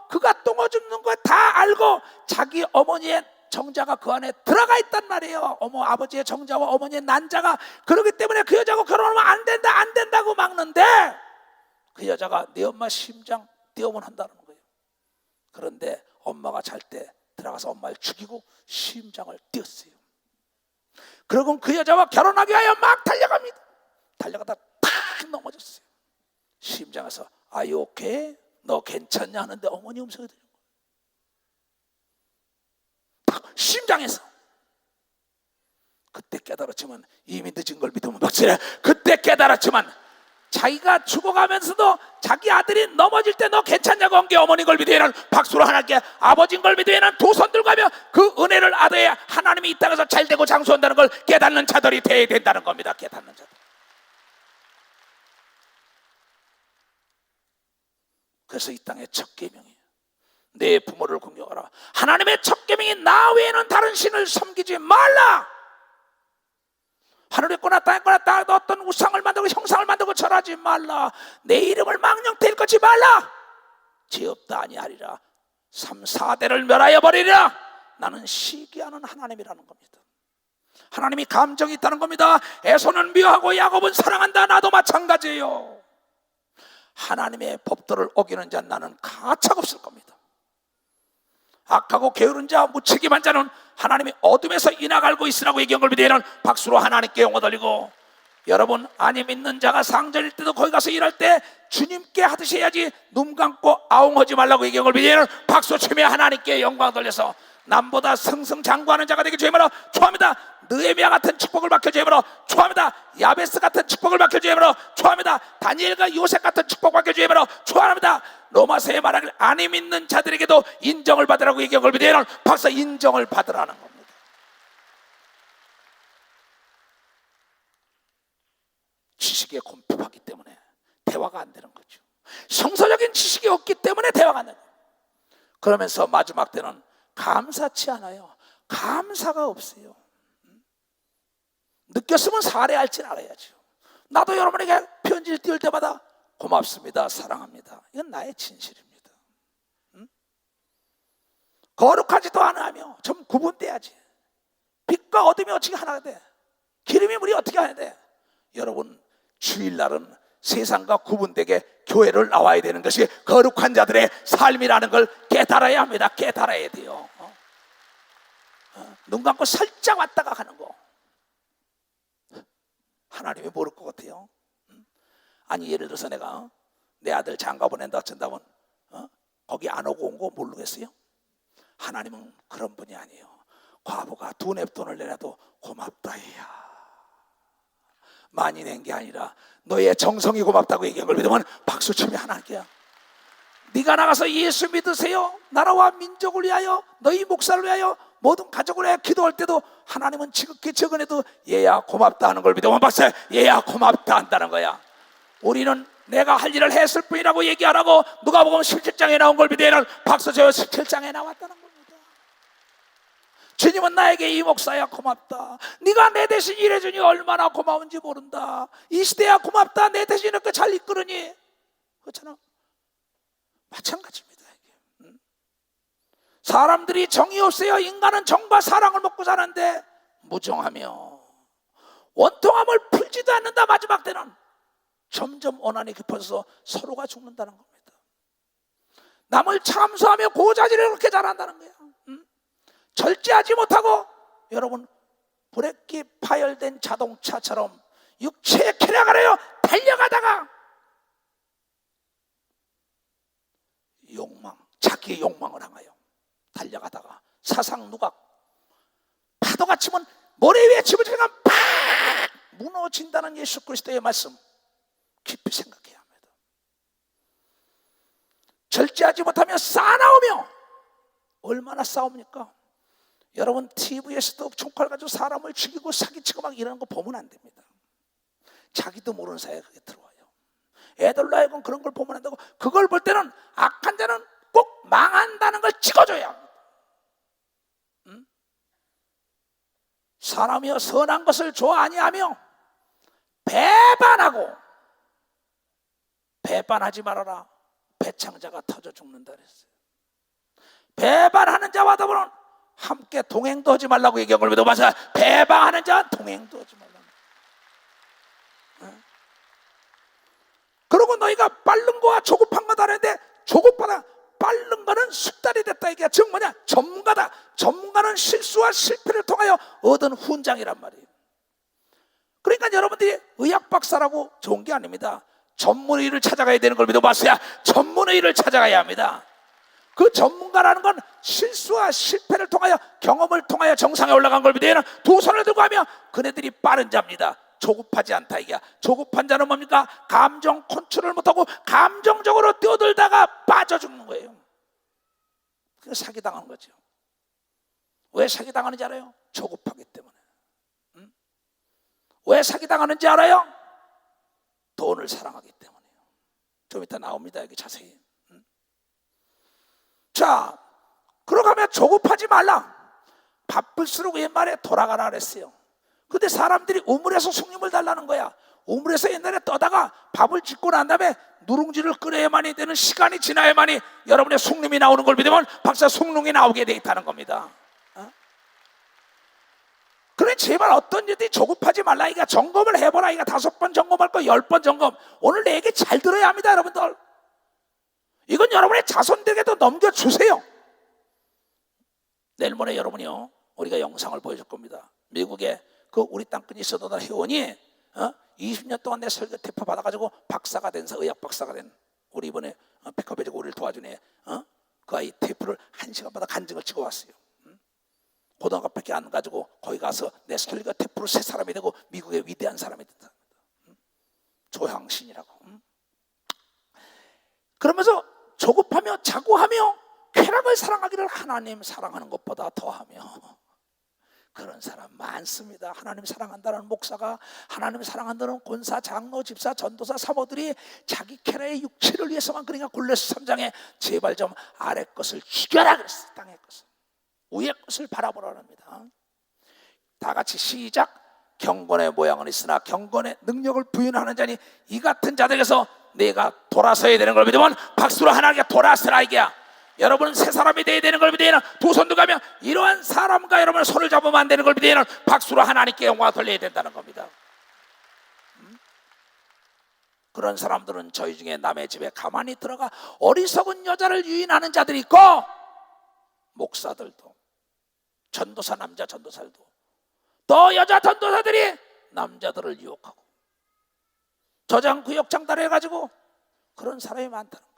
그가 똥어 줍는 거 다 알고 자기 어머니의 정자가 그 안에 들어가 있단 말이에요. 아버지의 정자와 어머니의 난자가. 그렇기 때문에 그 여자하고 결혼하면 안 된다고 막는데 그 여자가 내 엄마 심장 떼우면 한다는 거예요. 그런데 엄마가 잘 때 들어가서 엄마를 죽이고 심장을 떼었어요. 그러고 그 여자와 결혼하기 위하여 막 달려갑니다. 달려가다 탁 넘어졌어요. 심장에서 아유 오케이? 너 괜찮냐 하는데 어머니 음성이 들린 거예요. 딱 심장에서. 그때 깨달았지만, 이미 늦은 걸 믿으면 박수래. 그때 깨달았지만 자기가 죽어가면서도 자기 아들이 넘어질 때 너 괜찮냐고 한 게 어머니인 걸 믿어야 하는 박수로 하나님께 아버지인 걸 믿어야 하는 두 손 들고 하며 그 은혜를 아들의 하나님이 이 땅에서 잘되고 장수한다는 걸 깨닫는 자들이 되어야 된다는 겁니다. 깨닫는 자들. 그래서 이 땅의 첫 계명이에요. 내 부모를 공경하라. 하나님의 첫 계명이 나 외에는 다른 신을 섬기지 말라. 하늘에 있거나 땅에 있거나 어떤 우상을 만들고 형상을 만들고 절하지 말라. 내 이름을 망령되이 일컫지 말라. 죄 없다 아니하리라. 3, 4대를 멸하여 버리리라. 나는 시기하는 하나님이라는 겁니다. 하나님이 감정이 있다는 겁니다. 에서는 미워하고 야곱은 사랑한다. 나도 마찬가지예요. 하나님의 법도를 어기는 자 나는 가차없을 겁니다. 악하고 게으른 자 무책임한 자는 하나님이 어둠에서 인하갈고 있으라고 얘기한 걸 믿으면 박수로 하나님께 영광 돌리고, 여러분 안에 믿는 자가 상전일 때도 거기 가서 일할 때 주님께 하듯이 해야지 눈 감고 아웅하지 말라고 얘기한 걸 믿으면 박수 치며 하나님께 영광 돌려서 남보다 승승장구하는 자가 되기 주님으로 축원합니다. 느헤미야 같은 축복을 받겨 주님으로 축원합니다. 야베스 같은 축복을 받겨 주님으로 축원합니다. 다니엘과 요셉 같은 축복 받겨 주님으로 축원합니다. 로마서에 말하길 안 믿는 자들에게도 인정을 받으라고 얘기한 걸 믿어요. 박사 인정을 받으라는 겁니다. 지식에 곰핍하기 때문에 대화가 안 되는 거죠. 성서적인 지식이 없기 때문에 대화가 안 되는 거예요. 그러면서 마지막 때는 감사치 않아요. 감사가 없어요. 느꼈으면 사례할 줄 알아야죠. 나도 여러분에게 편지를 띄울 때마다 고맙습니다, 사랑합니다, 이건 나의 진실입니다. 거룩하지도 않으며 좀 구분돼야지. 빛과 어둠이 어떻게 하나가 돼? 기름이 물이 어떻게 하나 돼? 여러분, 주일날은 세상과 구분되게 교회를 나와야 되는 것이 거룩한 자들의 삶이라는 걸 깨달아야 합니다. 깨달아야 돼요. 눈 감고 살짝 왔다가 가는 거 하나님이 모를 것 같아요. 아니, 예를 들어서 내가 내 아들 장가 보낸다 어쩐다면 거기 안 오고 온 거 모르겠어요? 하나님은 그런 분이 아니에요. 과부가 두 냅돈을 내놔도 고맙다 해야. 많이 낸 게 아니라 너의 정성이 고맙다고 얘기한 걸 믿으면 박수치면 하나님께야. 네가 나가서 예수 믿으세요, 나라와 민족을 위하여, 너희 목사를 위하여, 모든 가족을 위하여 기도할 때도 하나님은 지극히 적은해도 얘야 고맙다 하는 걸 믿으면 박수, 얘야 고맙다 한다는 거야. 우리는 내가 할 일을 했을 뿐이라고 얘기하라고 누가복음 17장에 나온 걸 믿으면 박수 쳐요. 17장에 나왔다는 겁니다. 주님은 나에게 이 목사야 고맙다, 네가 내 대신 일해주니 얼마나 고마운지 모른다, 이 시대야 고맙다, 내 대신 이렇게 잘 이끌으니. 그렇잖아. 마찬가지입니다. 이게. 사람들이 정이 없어요. 인간은 정과 사랑을 먹고 사는데 무정하며 원통함을 풀지도 않는다. 마지막 때는 점점 원한이 깊어져서 서로가 죽는다는 겁니다. 남을 참수하며 고자질을 그렇게 잘한다는 거야. 절제하지 못하고, 여러분, 브레이크 파열된 자동차처럼 육체의 쾌락하려 달려가다가 욕망, 자기의 욕망을 향하여 달려가다가 사상누각, 파도가 치면 모래 위에 집어지면 팍 무너진다는 예수 그리스도의 말씀 깊이 생각해야 합니다. 절제하지 못하며 싸나우며, 얼마나 싸웁니까? 여러분, TV에서도 총칼 가지고 사람을 죽이고 사기치고 막 이러는 거 보면 안 됩니다. 자기도 모르는 사이에 그게 들어와요. 애들로 하여금 그런 걸 보면 안 되고, 그걸 볼 때는 악한 자는 꼭 망한다는 걸 찍어줘야 합니다. 사람이여 선한 것을 좋아하니하며 배반하고, 배반하지 말아라, 배창자가 터져 죽는다 그랬어요. 배반하는 자와 더불어 함께 동행도 하지 말라고 얘기한 걸 믿어. 맞아요. 배반하는 자와 동행도 하지 말라고. 그러고 너희가 빠른 거와 조급한 거다 하는데, 조급하다, 빠른 거는 숙달이 됐다 이게 즉 뭐냐? 전문가다. 전문가는 실수와 실패를 통하여 얻은 훈장이란 말이에요. 그러니까 여러분들이 의학 박사라고 좋은 게 아닙니다. 전문의를 찾아가야 되는 걸 믿어봤어야 전문의를 찾아가야 합니다. 그 전문가라는 건 실수와 실패를 통하여, 경험을 통하여 정상에 올라간 걸 믿어야 두 손을 들고 하며 그네들이 빠른 자입니다. 조급하지 않다 이게. 조급한 자는 뭡니까? 감정 컨트롤 못하고 감정적으로 뛰어들다가 빠져 죽는 거예요. 그래서 사기당하는 거죠. 왜 사기당하는지 알아요? 조급하기 때문에. 왜 사기당하는지 알아요? 돈을 사랑하기 때문이에요. 좀 이따 나옵니다, 여기 자세히. 자, 그러고 하면 조급하지 말라. 바쁠수록 옛말에 돌아가라 그랬어요. 근데 사람들이 우물에서 숭늉을 달라는 거야. 우물에서 옛날에 떠다가 밥을 짓고 난 다음에 누룽지를 끓여야만이 되는 시간이 지나야만이 여러분의 숭늉이 나오는 걸 믿으면 박사 숭늉이 나오게 돼 있다는 겁니다. 그래, 제발 어떤 일이 조급하지 말라. 이가 점검을 해보라. 이가 5번 점검할 거 10번 점검. 오늘 내 얘기 잘 들어야 합니다, 여러분들. 이건 여러분의 자손들에게도 넘겨주세요. 내일 모레 여러분이요, 우리가 영상을 보여줄 겁니다. 미국에 그 우리 땅끝이 있어도 회원이 20년 동안 내 설교 테이프 받아가지고 박사가 된, 의학 박사가 된, 우리 이번에 백업해주고 우리를 도와주네. 그 아이 테이프를 1시간마다 간증을 찍어왔어요. 고등학교밖에 안 가지고 거기 가서 내 설교 테이프로 새 사람이 되고 미국의 위대한 사람이 된다. 조향신이라고. 그러면서 조급하며 자고하며 쾌락을 사랑하기를 하나님 사랑하는 것보다 더하며. 그런 사람 많습니다. 하나님 사랑한다는 목사가, 하나님 사랑한다는 권사, 장로, 집사, 전도사, 사모들이 자기 쾌락의 육체를 위해서만. 그러니까 골로새 3장에 제발 좀 아래 것을 죽여라 그랬어요. 땅의 것을, 위의 것을 바라보라 합니다. 다 같이 시작. 경건의 모양은 있으나 경건의 능력을 부인하는 자니 이 같은 자들에게서 내가 돌아서야 되는 걸 믿으면 박수로 하나님께 돌아서라 이게야. 여러분은 새 사람이 되어야 되는 걸 믿으면 두 손 들고 가면 이러한 사람과 여러분의 손을 잡으면 안 되는 걸 믿으면 박수로 하나님께 영광을 돌려야 된다는 겁니다. 그런 사람들은 저희 중에 남의 집에 가만히 들어가 어리석은 여자를 유인하는 자들이 있고, 목사들도, 전도사, 남자 전도사들도, 또 여자 전도사들이 남자들을 유혹하고 저장구역 장단해가지고 그런 사람이 많다는 거예요.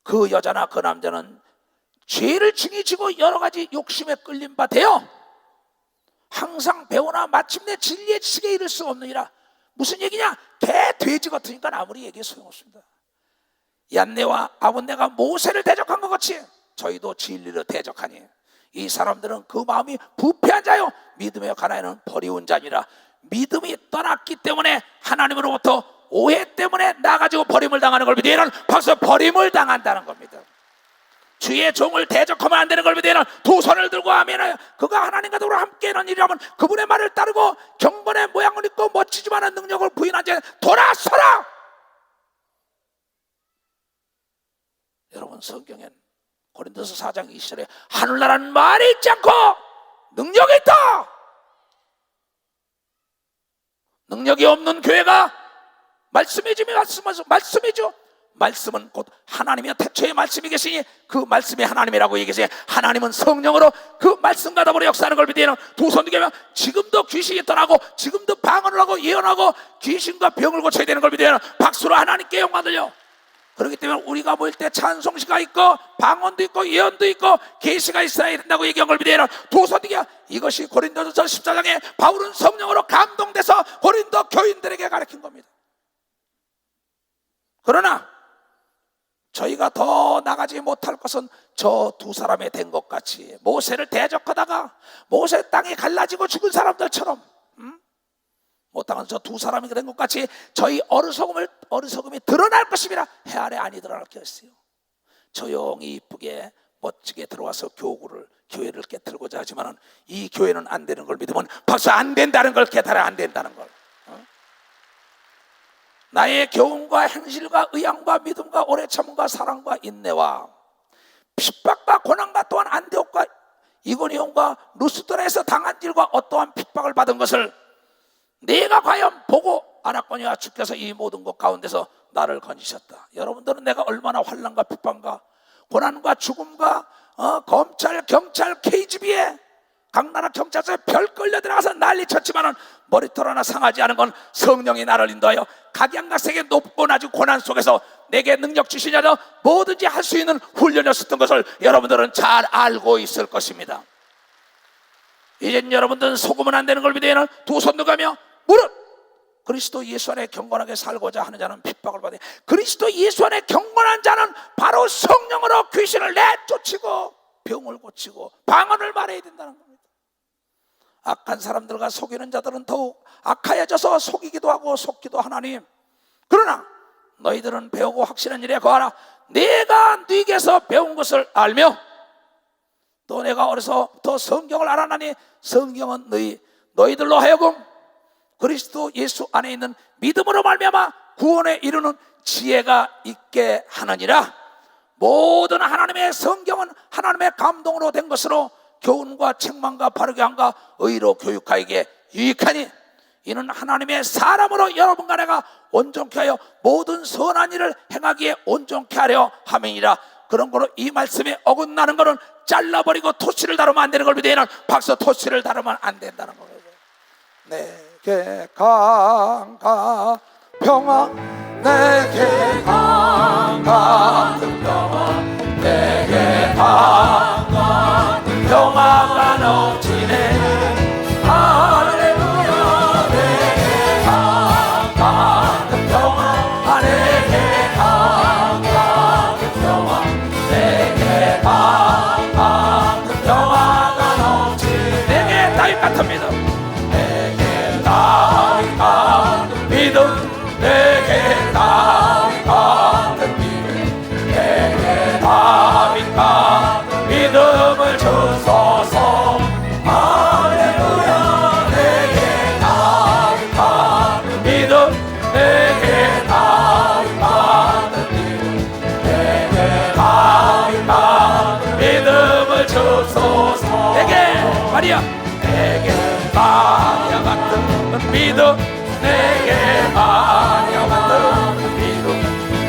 그 여자나 그 남자는 죄를 중히 지고 여러 가지 욕심에 끌린 바 되어 항상 배우나 마침내 진리의 지식에 이를 수 없느니라. 무슨 얘기냐? 개 돼지 같으니까 아무리 얘기해 소용없습니다. 얀네와 아본네가 모세를 대적한 것 같이 저희도 진리를 대적하니 이 사람들은 그 마음이 부패한 자요 믿음의 가난에는 버리운 자니라. 믿음이 떠났기 때문에 하나님으로부터 오해 때문에 나가지고 버림을 당하는 걸 믿으면 벌써 버림을 당한다는 겁니다. 주의 종을 대적하면 안 되는 걸 믿으면 두 손을 들고 하면 그가 하나님과 더불어 함께 하는 일이라면 그분의 말을 따르고 경건의 모양을 입고 멋지지만은 능력을 부인한 자는 돌아서라. 여러분, 성경엔 고린도서 4장 20절에 하늘나라는 말이 있지 않고 능력이 있다. 능력이 없는 교회가 말씀이죠. 말씀은 곧 하나님의 태초의 말씀이 계시니 그 말씀이 하나님이라고 얘기해서 하나님은 성령으로 그 말씀과 더불어 역사하는 걸 믿으면 두 손 들면 지금도 귀신이 떠나고 지금도 방언을 하고 예언하고 귀신과 병을 고쳐야 되는 걸 믿으면 박수로 하나님께 영광 돌려. 그렇기 때문에 우리가 모일 때 찬송시가 있고 방언도 있고 예언도 있고 계시가 있어야 된다고 얘기한 걸 믿으면 두 손 들게. 이것이 고린도전서 14장에 바울은 성령으로 감동돼서 고린도 교인들에게 가르친 겁니다. 그러나 저희가 더 나가지 못할 것은 저 두 사람이 된 것 같이 모세를 대적하다가 모세 땅에 갈라지고 죽은 사람들처럼 못당한 저 두 사람이 된 것 같이 저희 어리석음이 드러날 것입니다. 해 아래 안이 드러날 것이요. 조용히 이쁘게 멋지게 들어와서 교회를 깨뜨리고자 하지만 이 교회는 안 되는 걸 믿으면 박수 안 된다는 걸 깨달아. 안 된다는 걸. 나의 교훈과 행실과 의향과 믿음과 오래 참음과 사랑과 인내와 핍박과 고난과 또한 안디옥과 이고니온과 루스드라에서 당한 일과 어떠한 핍박을 받은 것을 내가 과연 보고 알았거니와 주께서 이 모든 것 가운데서 나를 건지셨다. 여러분들은 내가 얼마나 환난과 핍박과 고난과 죽음과 검찰, 경찰, KGB에 각 나라 경찰서에 별 끌려 들어가서 난리쳤지만은 머리털 하나 상하지 않은 건 성령이 나를 인도하여 각양각색의 높고 낮은 고난 속에서 내게 능력 주시냐며 뭐든지 할 수 있는 훈련이었던 것을 여러분들은 잘 알고 있을 것입니다. 이젠 여러분들은 속으면 안 되는 걸 믿으면 두 손 들어가며 무릇 그리스도 예수 안에 경건하게 살고자 하는 자는 핍박을 받으니 그리스도 예수 안에 경건한 자는 바로 성령으로 귀신을 내쫓고 병을 고치고 방언을 말해야 된다는 겁니다. 악한 사람들과 속이는 자들은 더욱 악하여져서 속이기도 하고 속기도 하나님. 그러나 너희들은 배우고 확신한 일에 거하라. 내가 네게서 배운 것을 알며 또 내가 어려서부터 성경을 알아나니 성경은 너희들로 하여금 그리스도 예수 안에 있는 믿음으로 말미암아 구원에 이르는 지혜가 있게 하느니라. 모든 하나님의 성경은 하나님의 감동으로 된 것으로 교훈과 책망과 바르게 함과 의로 교육하기에 유익하니 이는 하나님의 사람으로 여러분과 내가 온전케 하여 모든 선한 일을 행하기에 온전케 하려 함이니라. 그런 거로 이 말씀에 어긋나는 거는 잘라버리고 토시를 다루면 안 되는 걸 믿으면 박수 토시를 다루면 안 된다는 거예요. 내게 강가 평화 내게 강가 평화 내게 강가 평화가 넘치네. 할렐루야. 내게 강가 평화 내게 강가 내게 다윗 같은 평화가 넘치네. 내게 다윗 같은 믿음, 내게 다윗 같은 믿음, 내게 다윗 같은 믿음, 내게 다윗 같은 믿음을 주소서. 할렐루야. 내게 다윗 같은 믿음, 내게 다윗 같은 믿음, 내게 다윗 같은 믿음을 주소서. 내게 마리아, 내게 마리아 같은 믿음, 내게 마리아 같은 믿음,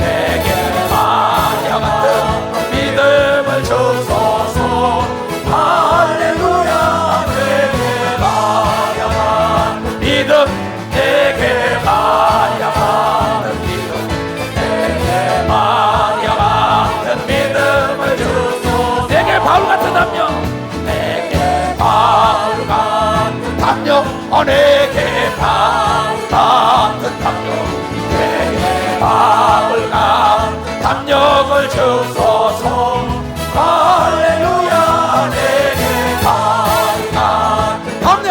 내게 마리아 같은 믿음을 주소서. 할렐루야. 내게 마리아 같은 믿음, 내게 마리아 같은 믿음, 내게 마리아 같은 믿음을 주소서. 내게 바울 같은 담력, 내게 바울 같은 담력, 내게 바울 같은 담력, 내게 바울 같은 담력을 주소서. 할렐루야. 내게 바울 같은 담력,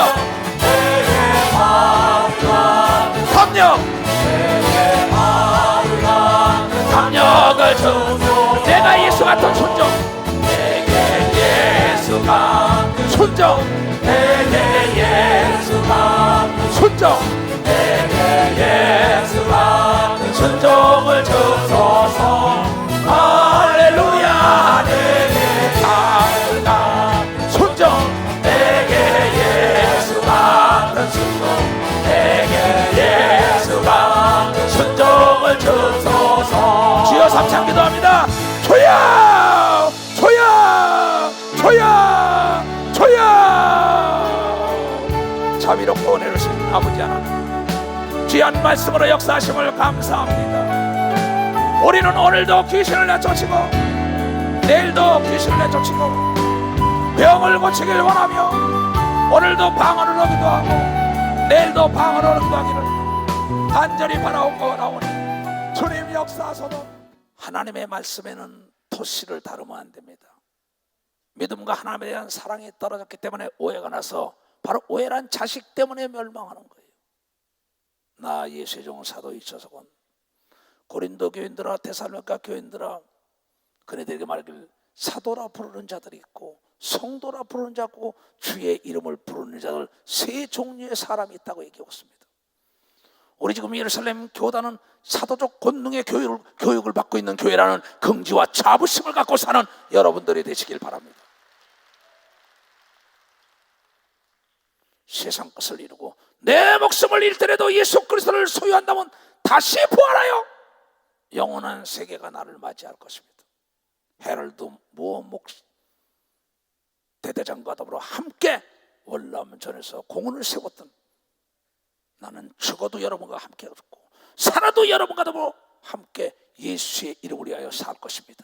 내게 바울 같은 담력, 내게 바울 같은 담력을 주소서. 내가 예수 같은 순종, 내게 예수 같은 순종, 내게 예수 같은 순종, 내게 예수 같은 순종을 주소서. 할렐루야. 내게 바울 같은 순종, 내게 예수 같은 순종, 내게 예수 같은 순종을 주소서. 주여 삼창 기도합니다. 주여, 주여, 주여, 주여. 자비롭고 은혜로우신 아버지 하나님, 귀한 말씀으로 역사하심을 감사합니다. 우리는 오늘도 귀신을 내쫓고 내일도 귀신을 내쫓고 병을 고치길 원하며 오늘도 방언을 얻기도 하고 내일도 방언을 얻기도 하기를 간절히 바라옵고 나오니 주님 역사하소서. 하나님의 말씀에는 토시를 다루면 안 됩니다. 믿음과 하나님에 대한 사랑이 떨어졌기 때문에 오해가 나서 바로 오해란 자식 때문에 멸망하는 거예요. 나 예수의 종 사도 이초석은 고린도 교인들아 데살로니가 교인들아 그네들에게 말하길 사도라 부르는 자들이 있고 성도라 부르는 자고 주의 이름을 부르는 자들 세 종류의 사람이 있다고 얘기하고 있습니다. 우리 지금 예루살렘 교단은 사도적 권능의 교육을 받고 있는 교회라는 긍지와 자부심을 갖고 사는 여러분들이 되시길 바랍니다. 세상 것을 이루고 내 목숨을 잃더라도 예수 그리스도를 소유한다면 다시 부활하여 영원한 세계가 나를 맞이할 것입니다. 헤럴드 무어목 대대장과 더불어 함께 월남전에서 공원을 세웠던 나는 죽어도 여러분과 함께 얻고 살아도 여러분과 더불어 함께 예수의 이름을 위하여 살 것입니다.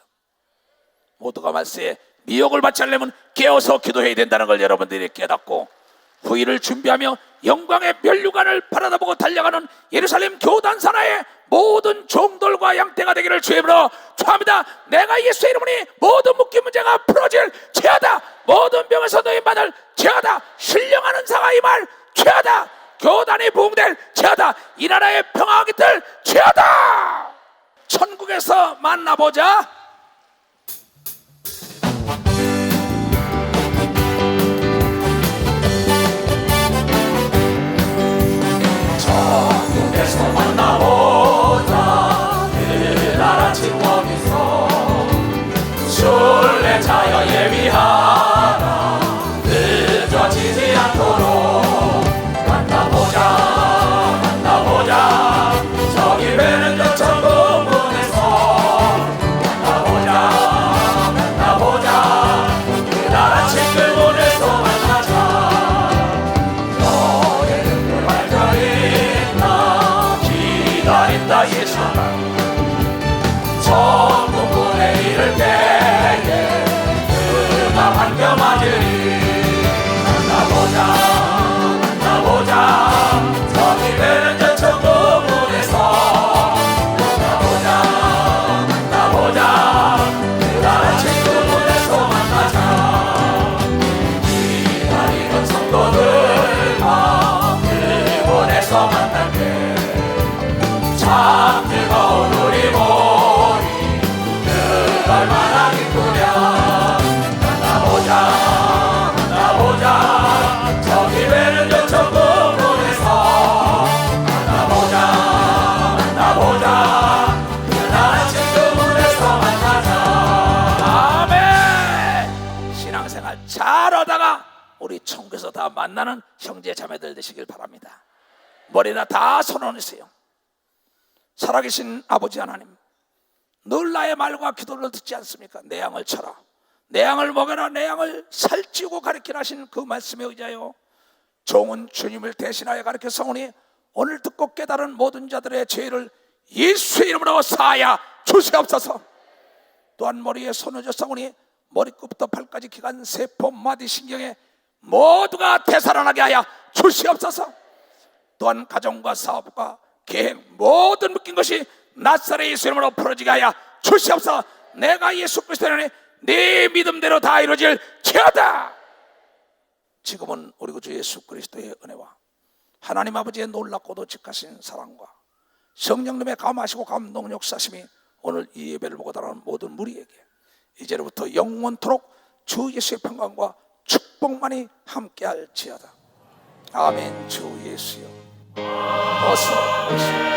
모두가 말세에 미혹을 받지 않으려면 깨어서 기도해야 된다는 걸 여러분들이 깨닫고 후일을 준비하며 영광의 면류관을 바라다보고 달려가는 예루살렘 교단 산하의 모든 종들과 양떼가 되기를 주의 이름으로 축원합니다. 내가 예수의 이름으로 모든 묶인 문제가 풀어질 죄하다. 모든 병에서 너희 받을 죄하다. 신령하는 자가 이 말 죄하다. 교단이 부흥될 죄하다. 이 나라의 평화하기 될 죄하다. 천국에서 만나보자. 천국에서 만나보자. 그 나라 진국에서 순례자여 예비하라. 늦어지지 않도록 만나보자. 저기 배는 저 천국문에서 만나보자. 그 나라 친구문에서 만나자. 너의 눈물 발견있나 기다린다 예수가. 천국문에 이를 때에 그가 함께 즐거운 우리 모임 얼마나 기쁘랴. 만나보자 저기 배는 저 천국문에서 만나보자 그날 친구문에서 만나자. 아멘. 신앙생활 잘하다가 우리 천국에서 다 만나는 형제 자매들 되시길 바랍니다. 머리나 다 손어내세요. 살아계신 아버지 하나님, 늘 나의 말과 기도를 듣지 않습니까? 내 양을 쳐라, 내 양을 먹여라, 내 양을 살찌우고 가르치라 하신 그 말씀에 의지하여 종은 주님을 대신하여 가르쳐 성으니 오늘 듣고 깨달은 모든 자들의 죄를 예수의 이름으로 사하여 주시옵소서. 또한 머리에 손을 줘 성으니 머리끝부터 발까지 기간 세포 마디 신경에 모두가 되살아나게 하여 주시옵소서. 또한 가정과 사업과 계획 모든 묶인 것이 나사렛 예수 이름으로 풀어지게 하여 주시옵소서. 내가 예수 그리스도의 네 믿음대로 다 이루어질 지어다. 지금은 우리 구주 예수 그리스도의 은혜와 하나님 아버지의 놀랍고도 직하신 사랑과 성령님의 감하시고 감동 역사심이 오늘 이 예배를 보고 따라오는 모든 무리에게 이제로부터 영원토록 주 예수의 평강과 축복만이 함께할지어다. 아멘. 주 예수여 어서 오시오.